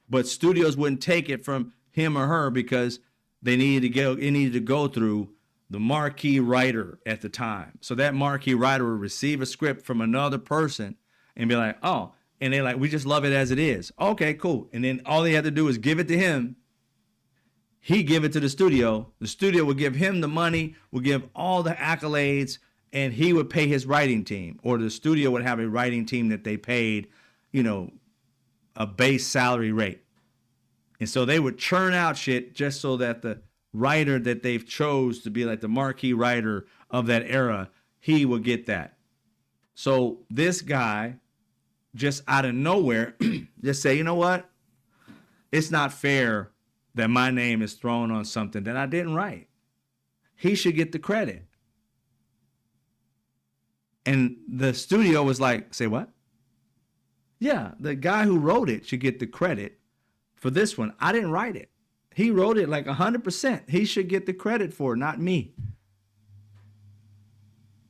but studios wouldn't take it from him or her because it needed to go through the marquee writer at the time. So that marquee writer would receive a script from another person and be like, oh, and they're like, we just love it as it is. Okay, cool. And then all they had to do is give it to him. He give it to the studio. The studio would give him the money, would give all the accolades, and he would pay his writing team. Or the studio would have a writing team that they paid, a base salary rate. And so they would churn out shit just so that the writer that they've chose to be like the marquee writer of that era, he would get that. So this guy, just out of nowhere, just say, you know what? It's not fair that my name is thrown on something that I didn't write. He should get the credit. And the studio was like, say what? Yeah, the guy who wrote it should get the credit for this one. I didn't write it. He wrote it like 100%. He should get the credit for it, not me.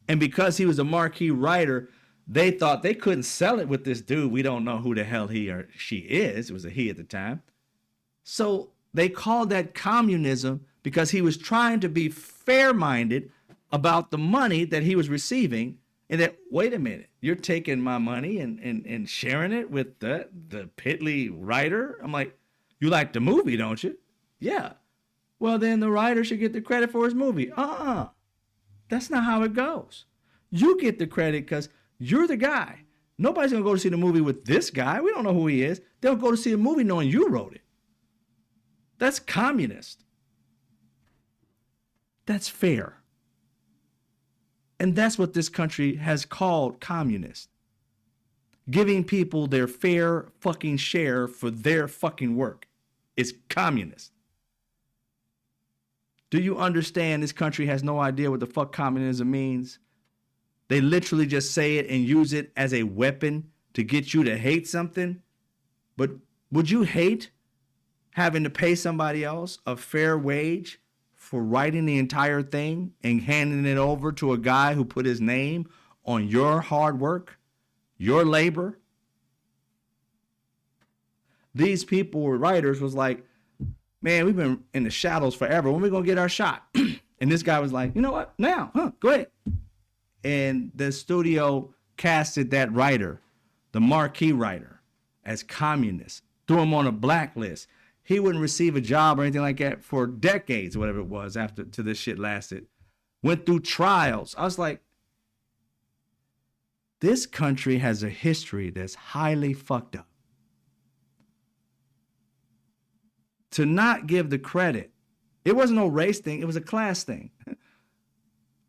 And because he was a marquee writer, They thought they couldn't sell it with this dude. We don't know who the hell he or she is. It was a he at the time. So they called that communism because he was trying to be fair minded about the money that he was receiving. And that, wait a minute, you're taking my money and sharing it with the piddly writer? I'm like, you like the movie, don't you? Yeah. Well, then the writer should get the credit for his movie. That's not how it goes. You get the credit because you're the guy. Nobody's going to go to see the movie with this guy. We don't know who he is. They'll go to see a movie knowing you wrote it. That's communist. That's fair. And that's what this country has called communist. Giving people their fair fucking share for their fucking work is communist. Do you understand this country has no idea what the fuck communism means? They literally just say it and use it as a weapon to get you to hate something. But would you hate having to pay somebody else a fair wage for writing the entire thing and handing it over to a guy who put his name on your hard work, your labor? These people were writers was like, man, we've been in the shadows forever. When are we going to get our shot? And this guy was like, you know what? Now, go ahead. And the studio casted that writer, the marquee writer, as communist, threw him on a blacklist. He wouldn't receive a job or anything like that for decades, whatever it was, after till this shit lasted. Went through trials. I was like, this country has a history that's highly fucked up. To not give the credit, it wasn't no race thing, it was a class thing.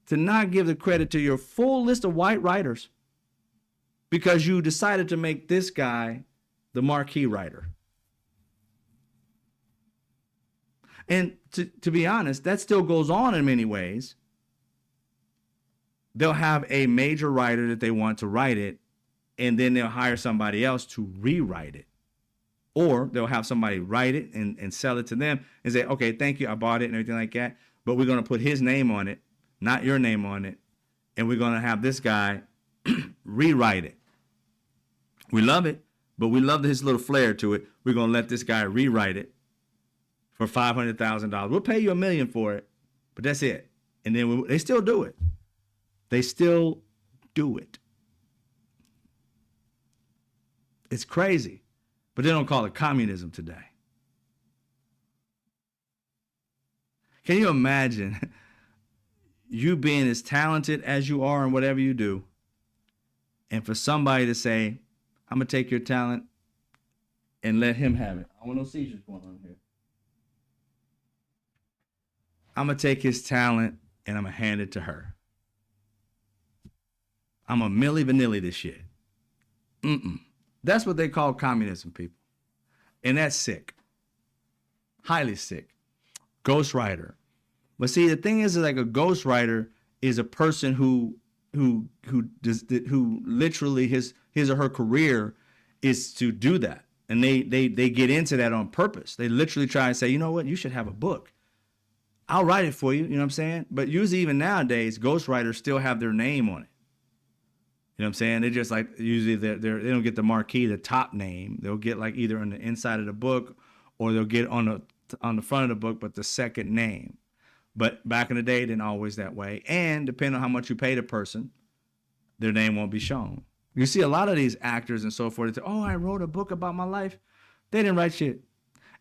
To not give the credit to your full list of white writers because you decided to make this guy the marquee writer. And to be honest, that still goes on in many ways. They'll have a major writer that they want to write it, and then they'll hire somebody else to rewrite it. Or they'll have somebody write it and sell it to them and say, okay, thank you, I bought it and everything like that. But we're going to put his name on it, not your name on it. And we're going to have this guy rewrite it. We love it, but we love his little flair to it. We're going to let this guy rewrite it for $500,000. We'll pay you $1 million for it, but that's it. And then they still do it. They still do it. It's crazy. But they don't call it communism today. Can you imagine you being as talented as you are in whatever you do, and for somebody to say, I'm going to take your talent and let him have it. I want no seizures going on here. I'm going to take his talent and I'm going to hand it to her. I'm a Milli Vanilli this shit. That's what they call communism, people. And that's sick. Highly sick. Ghostwriter. But see, the thing is like a ghostwriter is a person who literally his or her career is to do that. And they get into that on purpose. They literally try and say, you know what, you should have a book. I'll write it for you, you know what I'm saying? But usually even nowadays, ghostwriters still have their name on it. You know what I'm saying? They just like, usually they don't get the marquee, the top name. They'll get like either on the inside of the book or they'll get on the front of the book, but the second name. But back in the day, it didn't always that way. And depending on how much you pay the person, their name won't be shown. You see a lot of these actors and so forth. They say, oh, I wrote a book about my life. They didn't write shit.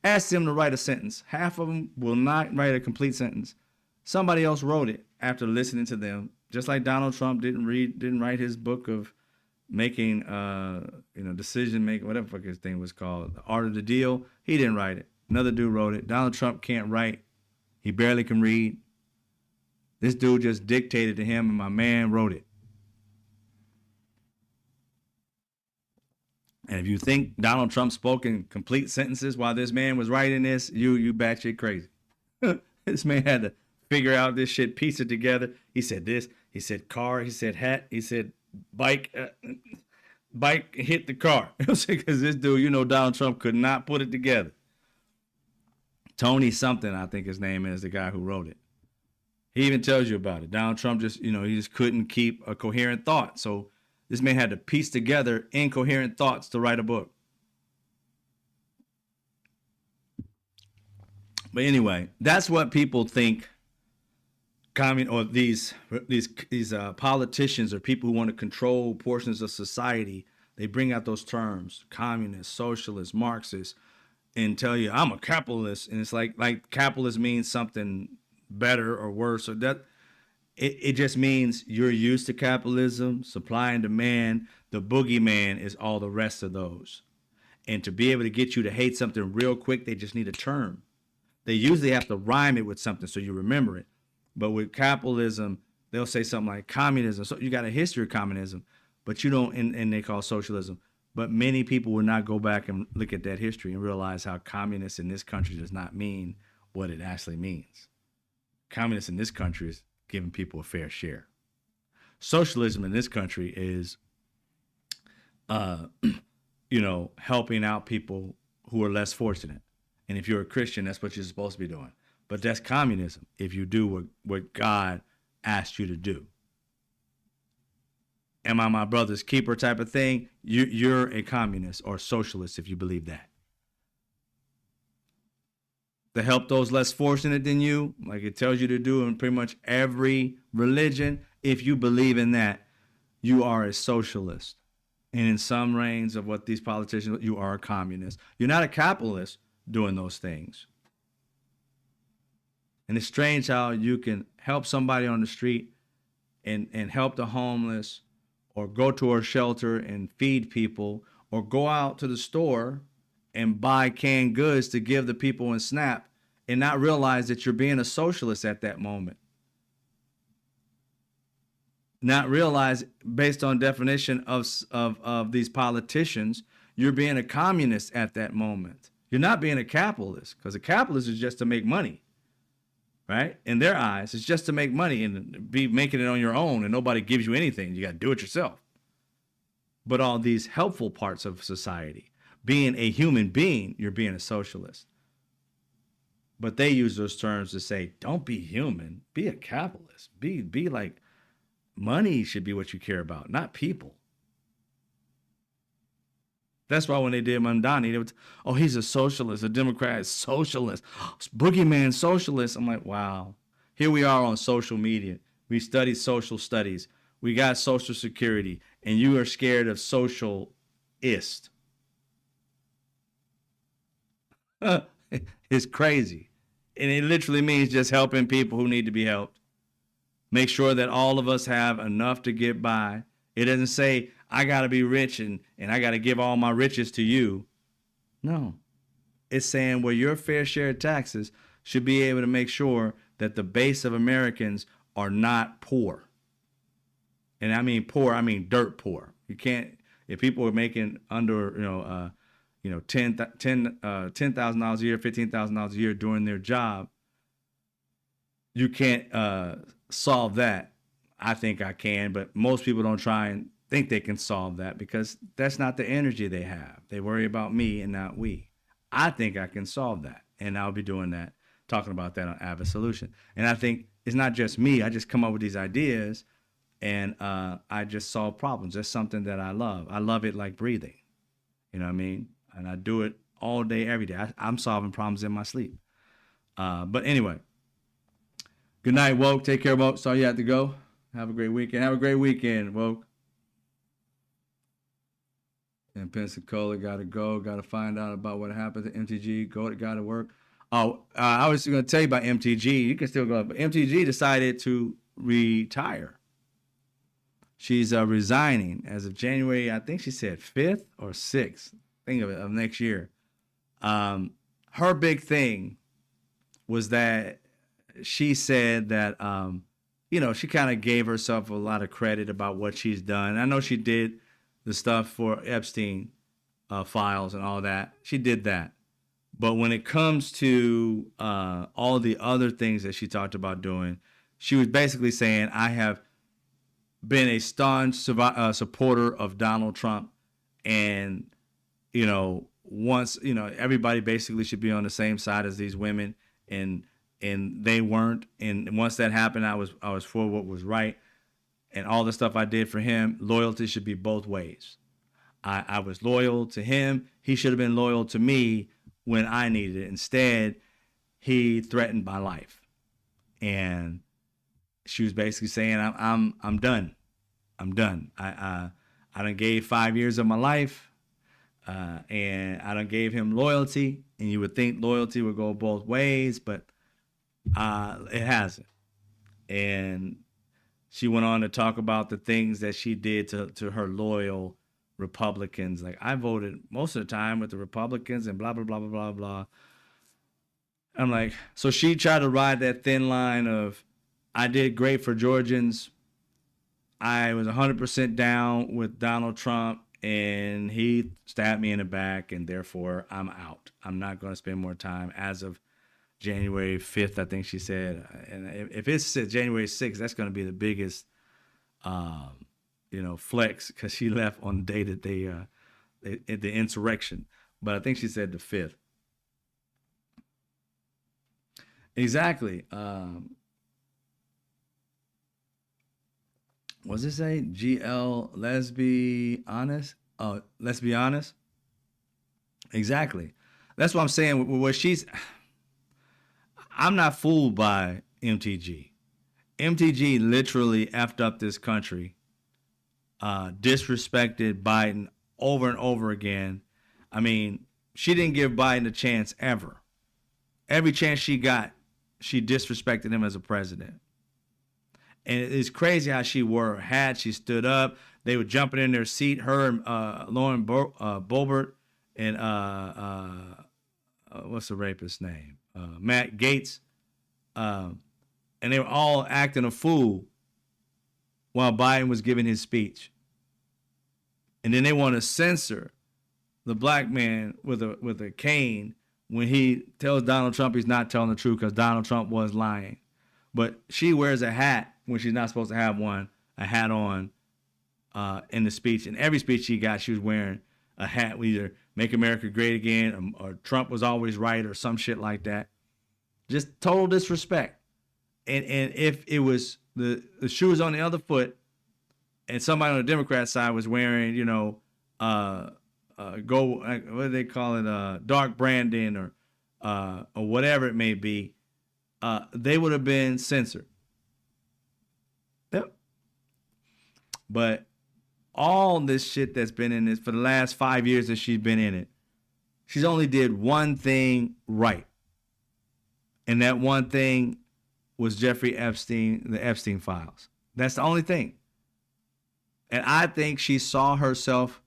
Ask them to write a sentence. Half of them will not write a complete sentence. Somebody else wrote it after listening to them. Just like Donald Trump didn't write his book of making, decision making, whatever fuck his thing was called, The Art of the Deal. He didn't write it. Another dude wrote it. Donald Trump can't write. He barely can read. This dude just dictated to him, and my man wrote it. And if you think Donald Trump spoke in complete sentences while this man was writing this, you batshit crazy. This man had to figure out this shit, piece it together. He said this, he said car, he said hat, he said bike, bike hit the car. Because this dude, Donald Trump could not put it together. Tony something, I think his name is, the guy who wrote it. He even tells you about it. Donald Trump just, he just couldn't keep a coherent thought. So This man had to piece together incoherent thoughts to write a book. But anyway, that's what people think. Or these politicians or people who want to control portions of society, they bring out those terms: communist, socialist, Marxist, and tell you I'm a capitalist, and it's like capitalist means something better or worse, or that it just means you're used to capitalism, supply and demand. The boogeyman is all the rest of those, and to be able to get you to hate something real quick, they just need a term. They usually have to rhyme it with something so you remember it. But with capitalism, they'll say something like communism. So you got a history of communism, but you don't, and they call socialism. But many people will not go back and look at that history and realize how communist in this country does not mean what it actually means. Communist in this country is giving people a fair share. Socialism in this country is, uh, helping out people who are less fortunate. And if you're a Christian, that's what you're supposed to be doing. But that's communism if you do what God asked you to do. Am I my brother's keeper type of thing? You're a communist or socialist if you believe that. To help those less fortunate than you, like it tells you to do in pretty much every religion, if you believe in that, you are a socialist. And in some reigns of what these politicians, you are a communist. You're not a capitalist doing those things. And it's strange how you can help somebody on the street and help the homeless, or go to a shelter and feed people, or go out to the store and buy canned goods to give the people in SNAP, and not realize that you're being a socialist at that moment. Not realize, based on definition of these politicians, you're being a communist at that moment. You're not being a capitalist, because a capitalist is just to make money. Right? In their eyes, it's just to make money and be making it on your own, and nobody gives you anything. You got to do it yourself. But all these helpful parts of society, being a human being, you're being a socialist. But they use those terms to say, don't be human, be a capitalist. Be like, money should be what you care about, not people. That's why when they did Mamdani, they would, oh, he's a socialist, a Democrat, socialist, boogeyman socialist. I'm like, wow. Here we are on social media. We study social studies. We got Social Security, and you are scared of socialist. It's crazy. And it literally means just helping people who need to be helped. Make sure that all of us have enough to get by. It doesn't say, I got to be rich and I got to give all my riches to you. No. It's saying, well, your fair share of taxes should be able to make sure that the base of Americans are not poor. And I mean poor, I mean dirt poor. You can't, if people are making under, $10,000 a year, $15,000 a year doing their job, you can't solve that. I think I can, but most people don't try and think they can solve that, because that's not the energy they have. They worry about me and not we. I think I can solve that, and I'll be doing that, talking about that on Avid Solution. And I think it's not just me. I just come up with these ideas, and I just solve problems. That's something that I love. I love it like breathing. You know what I mean? And I do it all day, every day. I'm solving problems in my sleep. But anyway, good night, Woke. Take care, Woke. Sorry you had to go. Have a great weekend. Have a great weekend, Woke. And Pensacola, got to go. Got to find out about what happened to MTG. Got to work. Oh, I was going to tell you about MTG. You can still go. But MTG decided to retire. She's resigning as of January, I think she said 5th or 6th, think of it, of next year. Her big thing was that she said that, she kind of gave herself a lot of credit about what she's done. I know she did the stuff for Epstein files and all that. She did that. But when it comes to all the other things that she talked about doing, she was basically saying, I have been a staunch supporter of Donald Trump. And, once, everybody basically should be on the same side as these women. And they weren't. And once that happened, I was for what was right. and all the stuff I did for him, loyalty should be both ways. I was loyal to him. He should have been loyal to me when I needed it. Instead, he threatened my life. And she was basically saying, I'm done. I'm done. I done gave 5 years of my life, and I done gave him loyalty. And you would think loyalty would go both ways, but it hasn't. And she went on to talk about the things that she did to her loyal Republicans. Like, I voted most of the time with the Republicans and blah, blah, blah, blah, blah, blah. I'm like, so she tried to ride that thin line of, I did great for Georgians. I was 100% down with Donald Trump, and he stabbed me in the back, and therefore I'm out. I'm not going to spend more time as of January 5th, I think she said. And if it's January 6th, that's going to be the biggest, flex, because she left on the day that the insurrection. But I think she said the 5th. Exactly. What's it say? GL, let's be honest. Oh, let's be honest. Exactly. That's what I'm saying. I'm not fooled by MTG. MTG literally effed up this country, disrespected Biden over and over again. I mean, she didn't give Biden a chance ever. Every chance she got, she disrespected him as a president. And it's crazy how she wore her hat. She stood up. They were jumping in their seat. Her and Lauren Boebert and what's the rapist's name? Matt Gaetz. And they were all acting a fool while Biden was giving his speech. And then they want to censor the black man with a cane when he tells Donald Trump he's not telling the truth because Donald Trump was lying. But she wears a hat when she's not supposed to have a hat on in the speech. In every speech she got, she was wearing a hat, either Make America Great Again or Trump was always right or some shit like that. Just total disrespect. And if it was the shoe was on the other foot and somebody on the Democrat side was wearing, what do they call it, dark branding or whatever it may be, they would have been censored. Yep. But all this shit that's been in this for the last 5 years that she's been in it, she's only did one thing right. And that one thing was Jeffrey Epstein, the Epstein files. That's the only thing. And I think she saw herself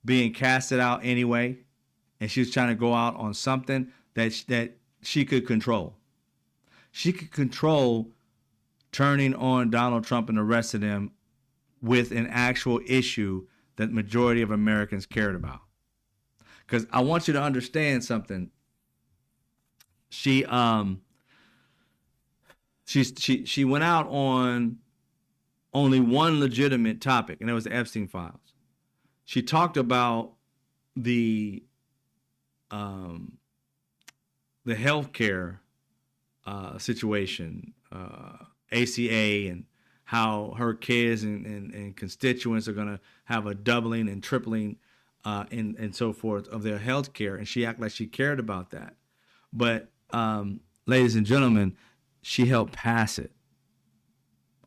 being casted out anyway, and she was trying to go out on something that she could control. She could control turning on Donald Trump and the rest of them with an actual issue that the majority of Americans cared about. Because I want you to understand something. She went out on only one legitimate topic, and it was the Epstein files. She talked about the healthcare situation, ACA, and how her kids and constituents are going to have a doubling and tripling and so forth of their health care. And she acted like she cared about that. But ladies and gentlemen, she helped pass it.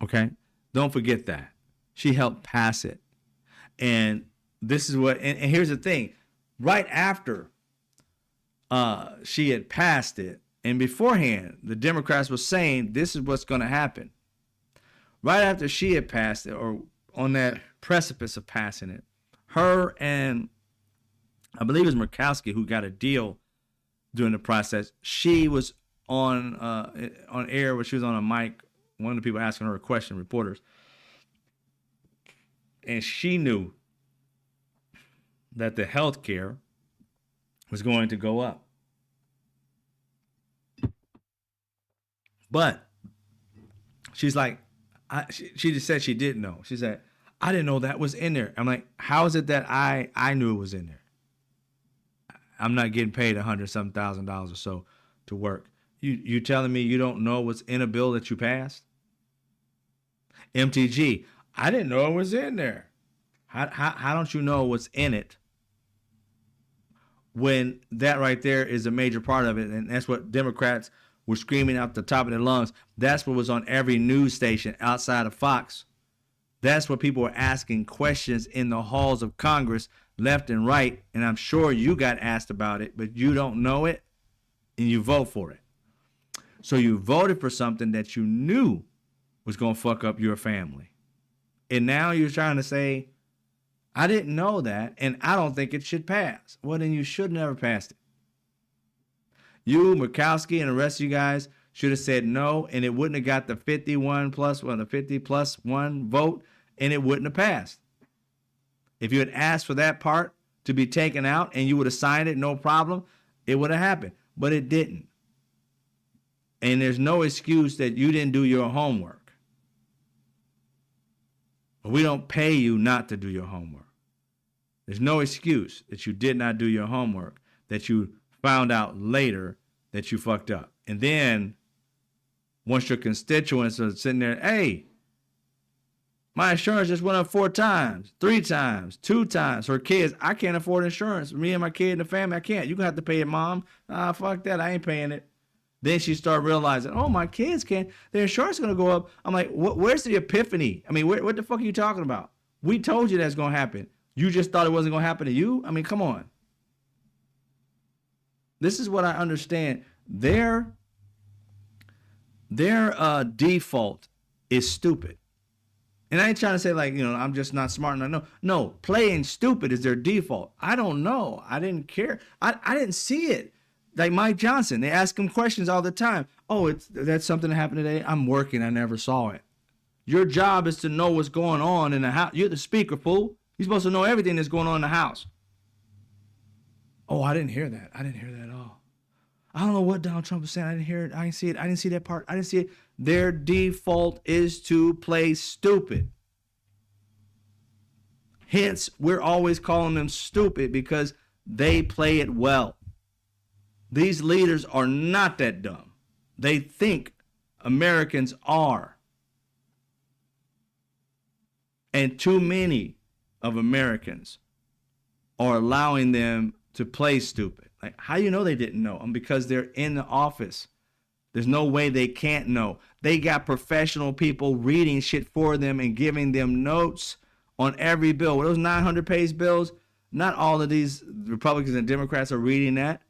Okay? Don't forget that. She helped pass it. And this is what, and here's the thing. Right after she had passed it, and beforehand, the Democrats were saying this is what's going to happen. Right after she had passed it, or on that precipice of passing it, her and I believe it was Murkowski who got a deal during the process. She was on air where she was on a mic. One of the people asking her a question, reporters, and she knew that the health care was going to go up. But she's like, she just said she didn't know. She said, I didn't know that was in there. I'm like, how is it that I knew it was in there? I'm not getting paid $100,000 or so to work. You telling me you don't know what's in a bill that you passed? MTG, I didn't know it was in there. How don't you know what's in it when that right there is a major part of it? And that's what Democrats were screaming out the top of their lungs. That's what was on every news station outside of Fox. That's what people were asking questions in the halls of Congress, left and right. And I'm sure you got asked about it, but you don't know it and you vote for it. So you voted for something that you knew was going to fuck up your family. And now you're trying to say, I didn't know that, and I don't think it should pass. Well, then you should never passed it. You, Murkowski, and the rest of you guys should have said no, and it wouldn't have got the 51 plus one, the 50 plus one vote, and it wouldn't have passed. If you had asked for that part to be taken out and you would have signed it, no problem, it would have happened. But it didn't. And there's no excuse that you didn't do your homework. We don't pay you not to do your homework. There's no excuse that you did not do your homework, that you found out later that you fucked up. And then once your constituents are sitting there, hey, my insurance just went up 4 times, 3 times, 2 times. For kids, I can't afford insurance. Me and my kid and the family, I can't. You're going to have to pay it, Mom. Fuck that. I ain't paying it. Then she started realizing, oh, my kids can't. Their insurance is going to go up. I'm like, where's the epiphany? I mean, what the fuck are you talking about? We told you that's going to happen. You just thought it wasn't going to happen to you? I mean, come on. This is what I understand. Their default is stupid. And I ain't trying to say like, I'm just not smart enough. No, playing stupid is their default. I don't know. I didn't care. I didn't see it. Like Mike Johnson, they ask him questions all the time. Oh, that's something that happened today. I'm working. I never saw it. Your job is to know what's going on in the house. You're the speaker, fool. You're supposed to know everything that's going on in the house. Oh, I didn't hear that. I didn't hear that at all. I don't know what Donald Trump was saying. I didn't hear it. I didn't see it. I didn't see that part. I didn't see it. Their default is to play stupid. Hence, we're always calling them stupid because they play it well. These leaders are not that dumb. They think Americans are. And too many of Americans are allowing them to play stupid. Like, how you know they didn't know? Because they're in the office. There's no way they can't know. They got professional people reading shit for them and giving them notes on every bill. Those 900-page bills, not all of these Republicans and Democrats are reading that.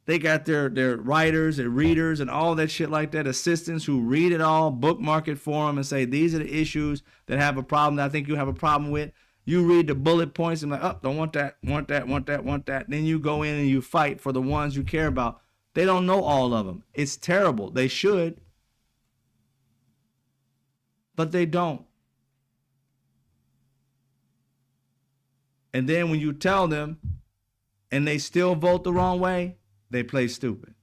They got their writers and readers and all that shit like that, assistants who read it all, bookmark it for them and say, these are the issues that have a problem that I think you have a problem with. You read the bullet points and like, oh, don't want that, want that, want that, want that. Then you go in and you fight for the ones you care about. They don't know all of them. It's terrible. They should, but they don't. And then when you tell them and they still vote the wrong way, they play stupid.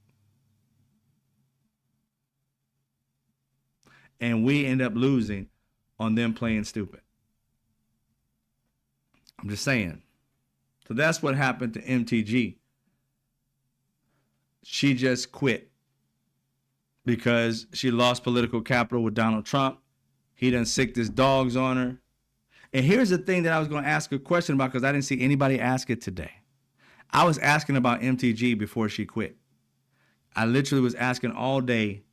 And we end up losing on them playing stupid. I'm just saying. So that's what happened to MTG. She just quit because she lost political capital with Donald Trump. He done sicked his dogs on her. And here's the thing that I was going to ask a question about because I didn't see anybody ask it today. I was asking about MTG before she quit. I literally was asking all day,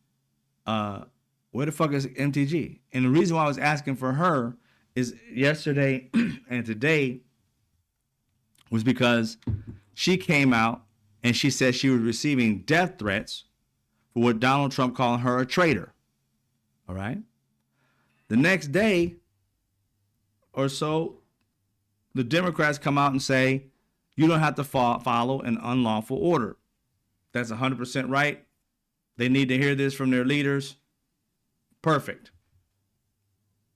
where the fuck is MTG? And the reason why I was asking for her is yesterday and today was because she came out and she said she was receiving death threats for what Donald Trump called her a traitor. All right. The next day or so, the Democrats come out and say, you don't have to follow an unlawful order. That's 100% right. They need to hear this from their leaders. Perfect.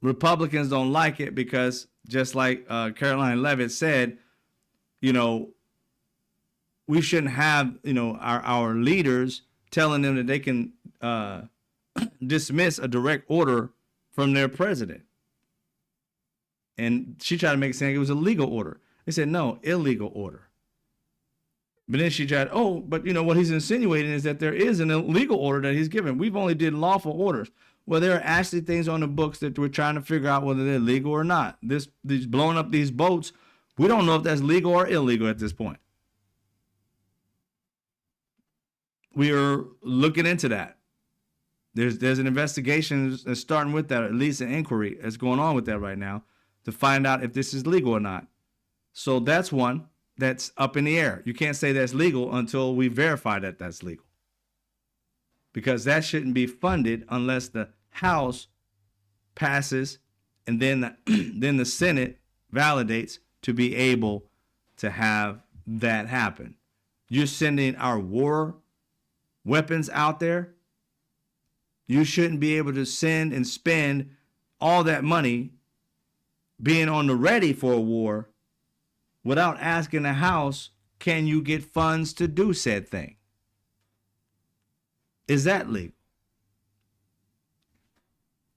Republicans don't like it because just like Caroline Leavitt said, we shouldn't have, our leaders telling them that they can dismiss a direct order from their president. And she tried to make it sound like it was a legal order. They said, no, illegal order. But then she tried, but what he's insinuating is that there is an illegal order that he's given. We've only did lawful orders. Well, there are actually things on the books that we're trying to figure out whether they're legal or not. These blowing up these boats, we don't know if that's legal or illegal at this point. We are looking into that. There's an investigation that's starting with that, or at least an inquiry that's going on with that right now to find out if this is legal or not. So that's one that's up in the air. You can't say that's legal until we verify that that's legal, because that shouldn't be funded unless the House passes and then then the Senate validates to be able to have that happen. You're sending our war weapons out there. You shouldn't be able to send and spend all that money being on the ready for a war without asking the House, can you get funds to do said thing? Is that legal?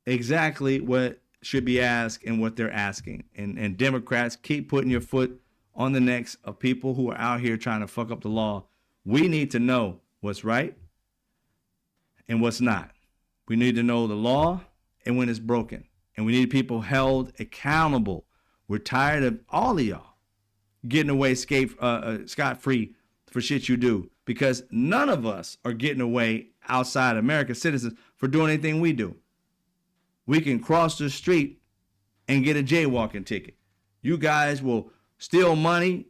Exactly what should be asked and what they're asking. And Democrats, keep putting your foot on the necks of people who are out here trying to fuck up the law. We need to know what's right and what's not. We need to know the law and when it's broken. And we need people held accountable. We're tired of all of y'all getting away scot-free for shit you do, because none of us are getting away outside American citizens for doing anything we do. We can cross the street and get a jaywalking ticket. You guys will steal money,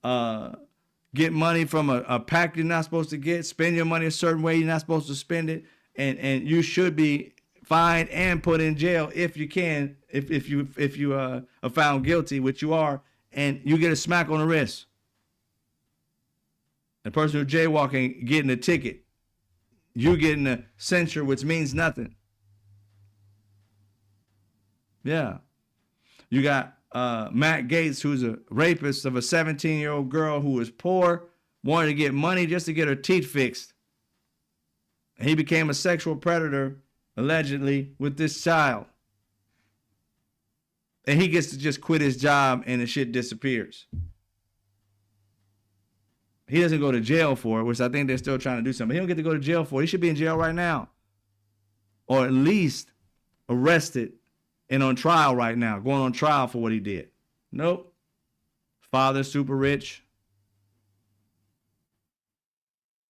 get money from a pack you're not supposed to get, spend your money a certain way you're not supposed to spend it, and you should be fined and put in jail if you can, if you are found guilty, which you are, and you get a smack on the wrist. The person who's jaywalking getting a ticket, you getting a censure, which means nothing. Yeah. You got Matt Gaetz, who's a rapist of a 17-year-old girl who was poor, wanted to get money just to get her teeth fixed. And he became a sexual predator, allegedly, with this child. And he gets to just quit his job and the shit disappears. He doesn't go to jail for it, which I think they're still trying to do something. He don't get to go to jail for it. He should be in jail right now. Or at least arrested and on trial right now, going on trial for what he did. Nope. Father, super rich,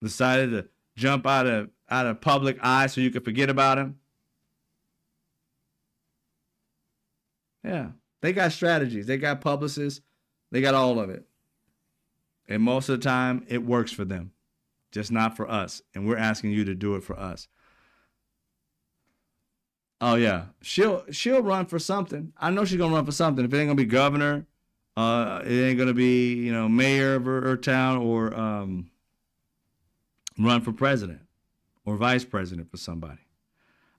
decided to jump out of public eye so you could forget about him. Yeah, they got strategies. They got publicists. They got all of it. And most of the time, it works for them, just not for us. And we're asking you to do it for us. Oh yeah, she'll run for something. I know she's gonna run for something. If it ain't gonna be governor, it ain't gonna be mayor of her town, or run for president or vice president for somebody.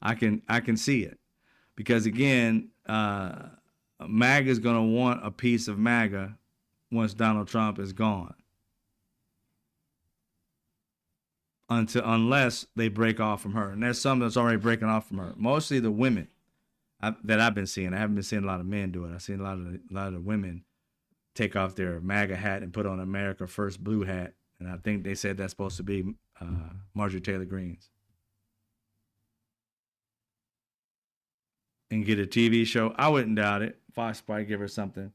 I can see it, because again, MAGA is gonna want a piece of MAGA once Donald Trump is gone, unless they break off from her. And there's some that's already breaking off from her. Mostly the women that I've been seeing. I haven't been seeing a lot of men do it. I've seen a lot of the women take off their MAGA hat and put on America First blue hat. And I think they said that's supposed to be Marjorie Taylor Greene's. And get a TV show. I wouldn't doubt it. Fox probably give her something.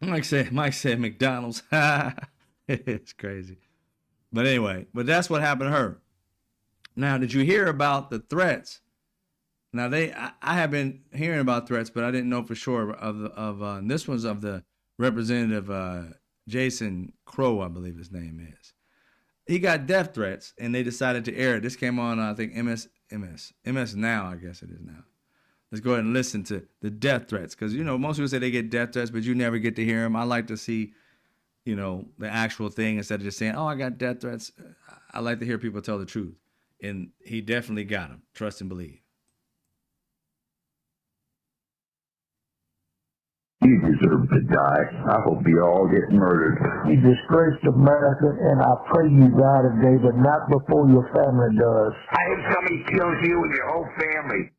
Mike said McDonald's. It's crazy. But anyway, that's what happened to her. Now, did you hear about the threats? Now I have been hearing about threats, but I didn't know for sure of this one's of the Representative Jason Crow, I believe his name is. He got death threats, and they decided to air it. This came on, I think, MS Now, I guess it is now. Let's go ahead and listen to the death threats, because most people say they get death threats, but you never get to hear them. I like to see, the actual thing instead of just saying, "Oh, I got death threats." I like to hear people tell the truth, and he definitely got them. Trust and believe. You deserve to die. I hope you all get murdered. You disgraced America, and I pray you die today, but not before your family does. I hope somebody kills you and your whole family.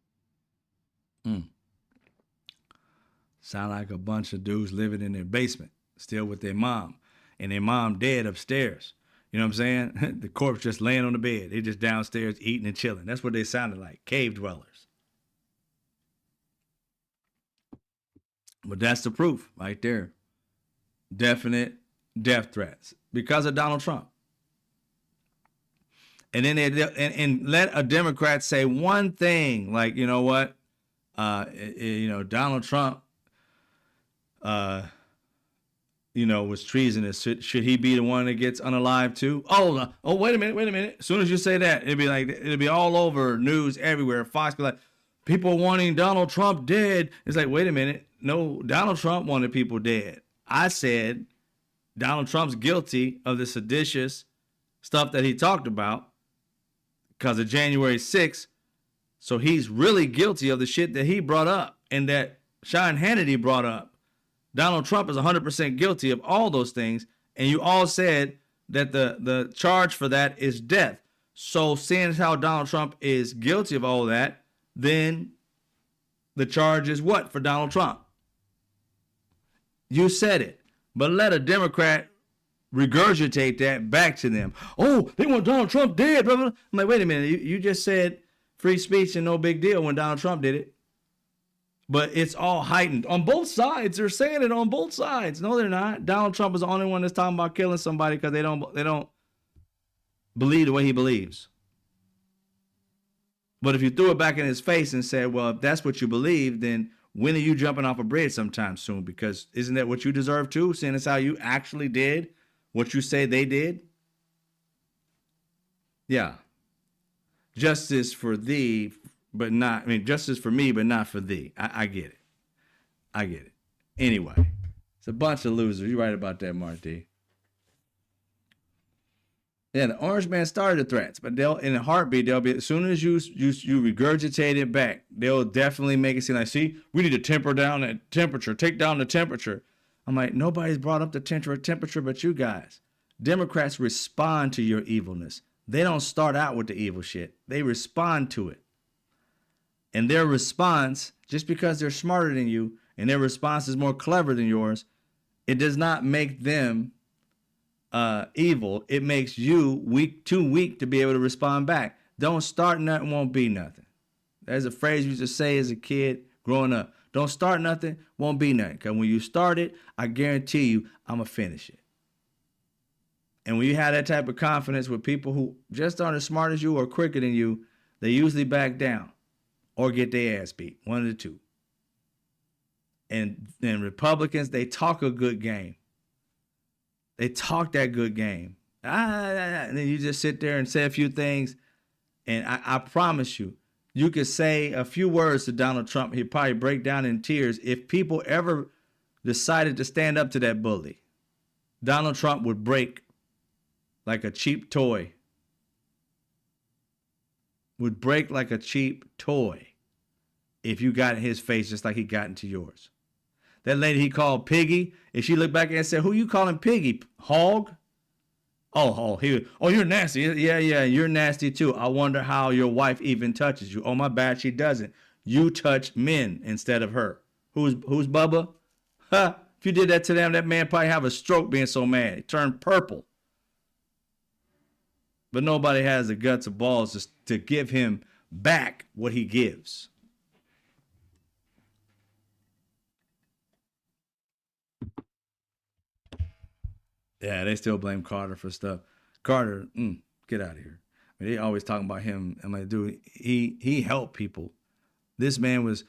Sound like a bunch of dudes living in their basement, still with their mom, and their mom dead upstairs. You know what I'm saying? The corpse just laying on the bed. They just downstairs eating and chilling. That's what they sounded like, cave dwellers. But that's the proof right there. Definite death threats because of Donald Trump. And then and let a Democrat say one thing like, you know what, Donald Trump, was treasonous. Should he be the one that gets unalived too? Oh, wait a minute. As soon as you say that, it'll be all over news everywhere. Fox be like, people wanting Donald Trump dead. It's like, wait a minute. No, Donald Trump wanted people dead. I said Donald Trump's guilty of the seditious stuff that he talked about because of January 6th. So he's really guilty of the shit that he brought up and that Sean Hannity brought up. Donald Trump is 100% guilty of all those things. And you all said that the charge for that is death. So seeing as how Donald Trump is guilty of all that, then the charge is what for Donald Trump? You said it. But let a Democrat regurgitate that back to them. Oh, they want Donald Trump dead, brother. I'm like, wait a minute. You just said free speech and no big deal when Donald Trump did it. But it's all heightened on both sides. They're saying it on both sides. No, they're not. Donald Trump is the only one that's talking about killing somebody because they don't believe the way he believes. But if you threw it back in his face and said, well, if that's what you believe, then when are you jumping off a bridge sometime soon? Because isn't that what you deserve too? Seeing as how you actually did what you say they did? Yeah. Justice for thee, but not, justice for me, but not for thee. I get it. I get it. Anyway, it's a bunch of losers. You're right about that, Marty. Yeah, the orange man started the threats, but they'll, in a heartbeat, they'll be, as soon as you regurgitate it back, they'll definitely make it seem like, see, we need to temper down that temperature, take down the temperature. I'm like, nobody's brought up the temperature but you guys. Democrats respond to your evilness. They don't start out with the evil shit. They respond to it. And their response, just because they're smarter than you and their response is more clever than yours, it does not make them evil. It makes you too weak to be able to respond back. Don't start nothing, won't be nothing. There's a phrase we used to say as a kid growing up. Don't start nothing, won't be nothing. Because when you start it, I guarantee you, I'm going to finish it. And when you have that type of confidence with people who just aren't as smart as you or quicker than you, they usually back down or get their ass beat. One of the two. And then Republicans, they talk a good game. They talk that good game. And then you just sit there and say a few things. And I promise you, you could say a few words to Donald Trump. He'd probably break down in tears. If people ever decided to stand up to that bully, Donald Trump would break like a cheap toy. Would break like a cheap toy if you got in his face just like he got into yours. That lady he called Piggy, if she looked back and said, who you calling Piggy? Hog? Oh, you're nasty. Yeah, you're nasty too. I wonder how your wife even touches you. Oh, my bad, she doesn't. You touch men instead of her. Who's Bubba? Huh? If you did that to them, that man probably have a stroke being so mad. He turned purple. But nobody has the guts or balls to give him back what he gives. Yeah, they still blame Carter for stuff. Carter, get out of here. They always talking about him. I'm like, dude, he helped people. This man was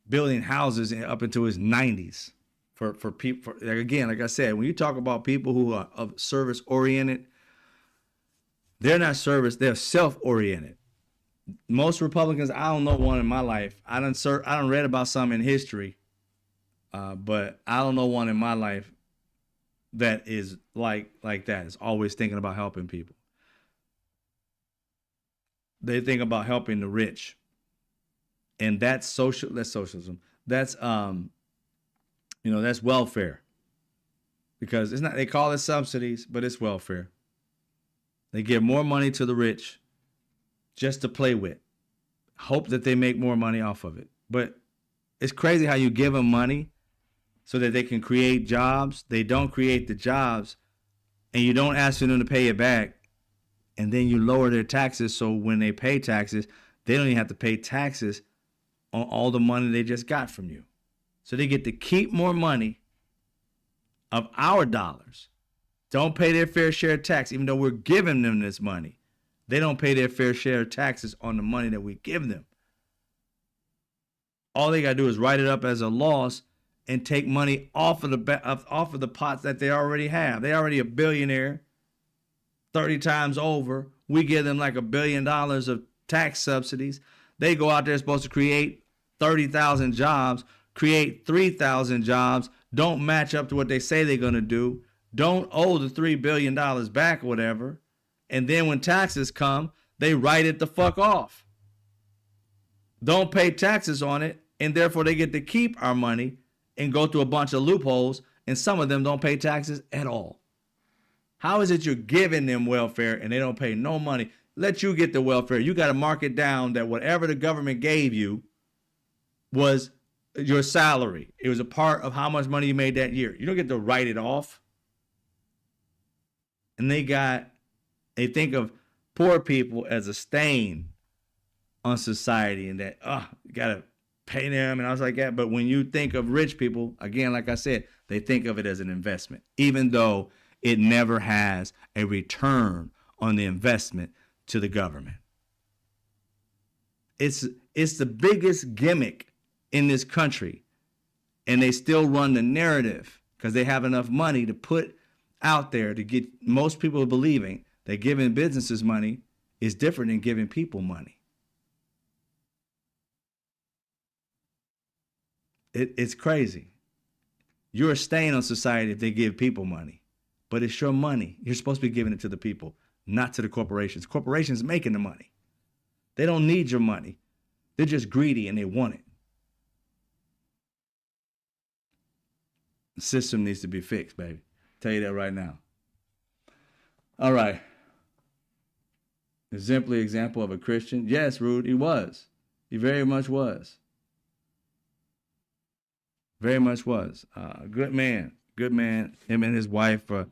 building houses up into his 90s for people. Again, like I said, when you talk about people who are of service oriented, they're not service, they're self-oriented. Most Republicans, I don't know one in my life. I done read about some in history, but I don't know one in my life that is like that. Is always thinking about helping people. They think about helping the rich. And that's socialism. That's that's welfare. Because it's not, they call it subsidies, but it's welfare. They give more money to the rich just to play with. Hope that they make more money off of it. But it's crazy how you give them money so that they can create jobs. They don't create the jobs, and you don't ask for them to pay it back, and then you lower their taxes, so when they pay taxes, they don't even have to pay taxes on all the money they just got from you. So they get to keep more money of our dollars. Don't pay their fair share of tax, even though we're giving them this money. They don't pay their fair share of taxes on the money that we give them. All they got to do is write it up as a loss and take money off of the pots that they already have. They already a billionaire 30 times over. We give them like $1 billion of tax subsidies. They go out there supposed to create 30,000 jobs, create 3,000 jobs, don't match up to what they say they're going to do, don't owe the $3 billion back or whatever. And then when taxes come, they write it the fuck off. Don't pay taxes on it, and therefore they get to keep our money and go through a bunch of loopholes, and some of them don't pay taxes at all. How is it you're giving them welfare and they don't pay no money? Let you get the welfare. You got to mark it down that whatever the government gave you was your salary. It was a part of how much money you made that year. You don't get to write it off. And they think of poor people as a stain on society, and that, you got to pay them. And I was like, yeah, but when you think of rich people, again, like I said, they think of it as an investment, even though it never has a return on the investment to the government. It's the biggest gimmick in this country, and they still run the narrative because they have enough money to put out there to get most people believing that giving businesses money is different than giving people money. It's crazy. You're a stain on society if they give people money, but it's your money. You're supposed to be giving it to the people, not to the corporations. Corporations making the money. They don't need your money. They're just greedy and they want it. The system needs to be fixed, baby. Tell you that right now. All right. Exemplary example of a Christian. Yes, Rude, he was. He very much was. Very much was. Good man. Good man. Him and his wife were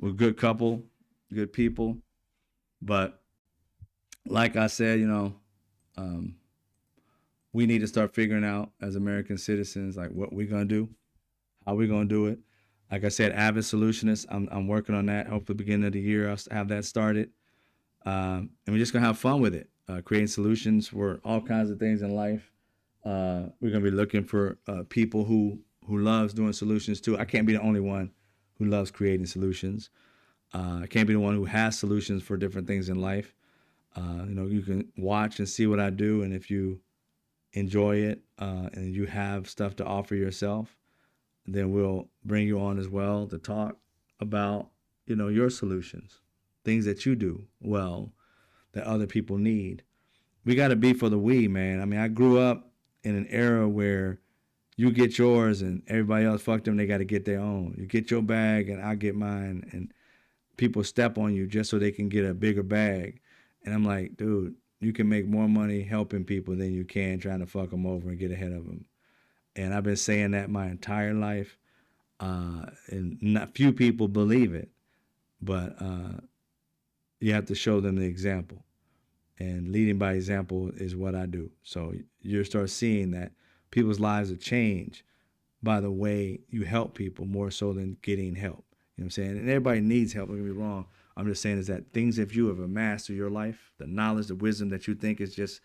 a good couple, good people. But like I said, we need to start figuring out as American citizens, like what we're going to do, how we're going to do it. Like I said, Avid Solutionist, I'm working on that. Hopefully beginning of the year, I'll have that started. And we're just going to have fun with it, creating solutions for all kinds of things in life. We're going to be looking for people who loves doing solutions too. I can't be the only one who loves creating solutions. I can't be the one who has solutions for different things in life. You can watch and see what I do, and if you enjoy it and you have stuff to offer yourself, then we'll bring you on as well to talk about, your solutions, things that you do well that other people need. We got to be for the we, man. I mean, I grew up in an era where you get yours and everybody else, fuck them, they got to get their own. You get your bag and I get mine, and people step on you just so they can get a bigger bag. And I'm like, dude, you can make more money helping people than you can trying to fuck them over and get ahead of them. And I've been saying that my entire life, and not few people believe it, but you have to show them the example. And leading by example is what I do. So you start seeing that people's lives will change by the way you help people more so than getting help. You know what I'm saying? And everybody needs help, don't get me wrong. I'm just saying is that things that you have amassed through your life, the knowledge, the wisdom that you think is just,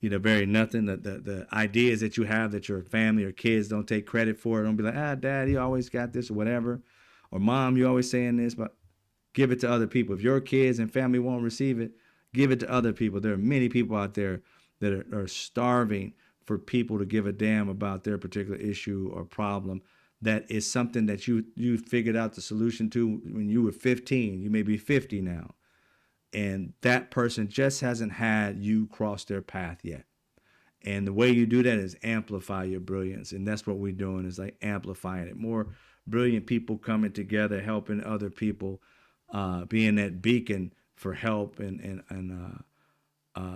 very nothing, the ideas that you have that your family or kids don't take credit for. Don't be like, Dad, you always got this or whatever. Or Mom, you always saying this, but give it to other people. If your kids and family won't receive it, give it to other people. There are many people out there that are starving for people to give a damn about their particular issue or problem. That is something that you figured out the solution to when you were 15. You may be 50 now. And that person just hasn't had you cross their path yet. And the way you do that is amplify your brilliance. And that's what we're doing, is like amplifying it. More brilliant people coming together, helping other people, being that beacon for help and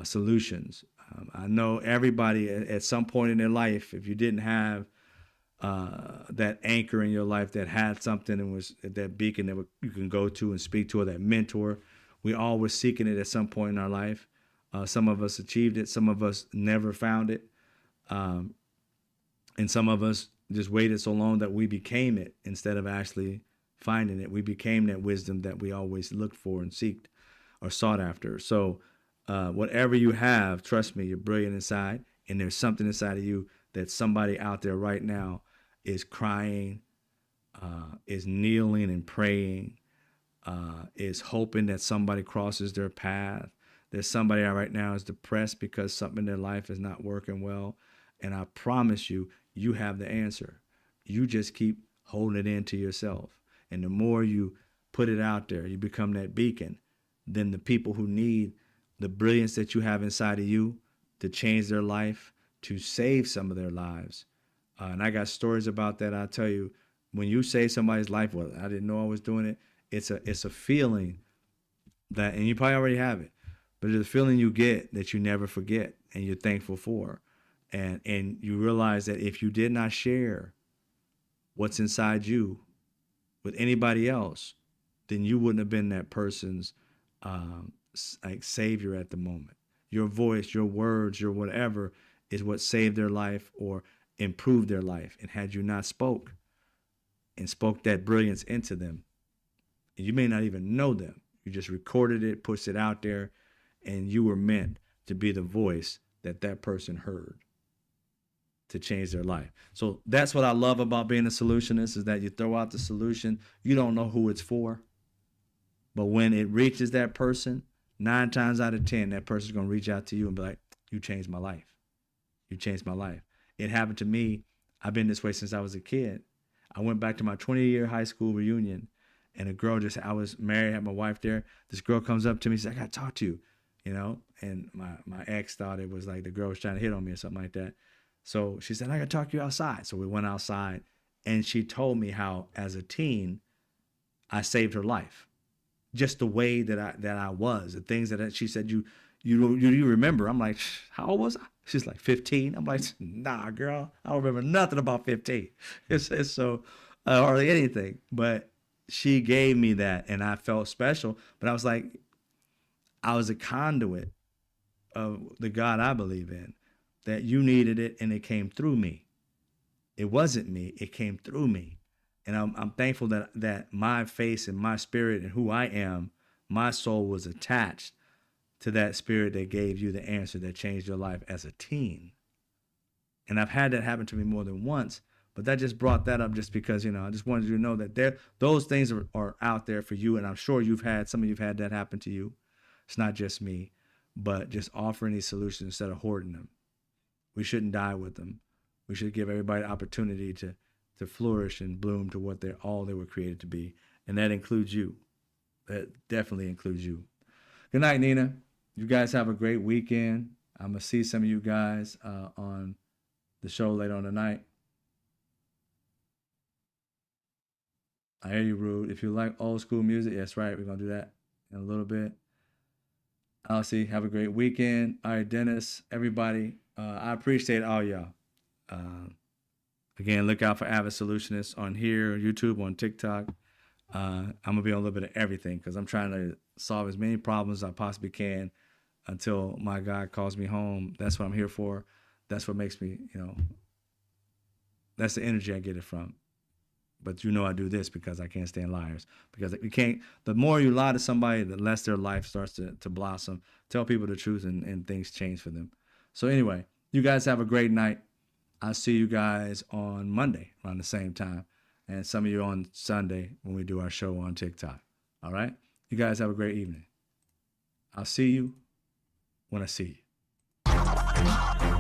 solutions. I know everybody at some point in their life, if you didn't have that anchor in your life that had something and was that beacon that you can go to and speak to, or that mentor. We all were seeking it at some point in our life. Some of us achieved it. Some of us never found it. And some of us just waited so long that we became it instead of actually finding it. We became that wisdom that we always looked for and seeked or sought after. So whatever you have, trust me, you're brilliant inside, and there's something inside of you that somebody out there right now is crying, is kneeling and praying, is hoping that somebody crosses their path. There's somebody out right now is depressed because something in their life is not working well. And I promise you, you have the answer. You just keep holding it in to yourself. And the more you put it out there, you become that beacon. Then the people who need the brilliance that you have inside of you to change their life, to save some of their lives. And I got stories about that. I'll tell you, when you save somebody's life, well, I didn't know I was doing it. It's a feeling that, and you probably already have it, but it's a feeling you get that you never forget and you're thankful for. And you realize that if you did not share what's inside you with anybody else, then you wouldn't have been that person's like savior at the moment. Your voice, your words, your whatever is what saved their life or improved their life. And had you not spoke that brilliance into them, you may not even know them. You just recorded it, pushed it out there, and you were meant to be the voice that person heard to change their life. So that's what I love about being a solutionist, is that you throw out the solution. You don't know who it's for. But when it reaches that person, 9 times out of 10, that person's going to reach out to you and be like, you changed my life. You changed my life. It happened to me. I've been this way since I was a kid. I went back to my 20-year high school reunion, and a girl I was married, had my wife there. This girl comes up to me, says, I got to talk to you, and my ex thought it was like the girl was trying to hit on me or something like that. So she said, I got to talk to you outside. So we went outside, and she told me how, as a teen, I saved her life. Just the way that I was, the things that she said, you remember? I'm like, how old was I? She's like 15. I'm like, nah, girl, I don't remember nothing about 15. It's so hardly anything. But she gave me that, and I felt special. But I was like, I was a conduit of the God I believe in, that you needed it, and it came through me. It wasn't me. It came through me. And I'm thankful that my face and my spirit and who I am, my soul was attached to that spirit that gave you the answer that changed your life as a teen. And I've had that happen to me more than once, but that just brought that up just because, I just wanted you to know that those things are out there for you. And I'm sure some of you've had that happen to you. It's not just me, but just offering these solutions instead of hoarding them. We shouldn't die with them. We should give everybody the opportunity to flourish and bloom to what they were created to be. And that includes you. That definitely includes you. Good night, Nina. You guys have a great weekend. I'm going to see some of you guys on the show later on tonight. I hear you, Rude. If you like old school music, that's right. We're going to do that in a little bit. I'll see. Have a great weekend. All right, Dennis, everybody. I appreciate all y'all. Again, look out for Avid Solutionists on here, YouTube, on TikTok. I'm going to be on a little bit of everything because I'm trying to solve as many problems as I possibly can until my God calls me home. That's what I'm here for. That's what makes me, that's the energy I get it from. But I do this because I can't stand liars. Because the more you lie to somebody, the less their life starts to blossom. Tell people the truth and things change for them. So anyway, you guys have a great night. I'll see you guys on Monday around the same time. And some of you on Sunday when we do our show on TikTok. All right? You guys have a great evening. I'll see you when I see you.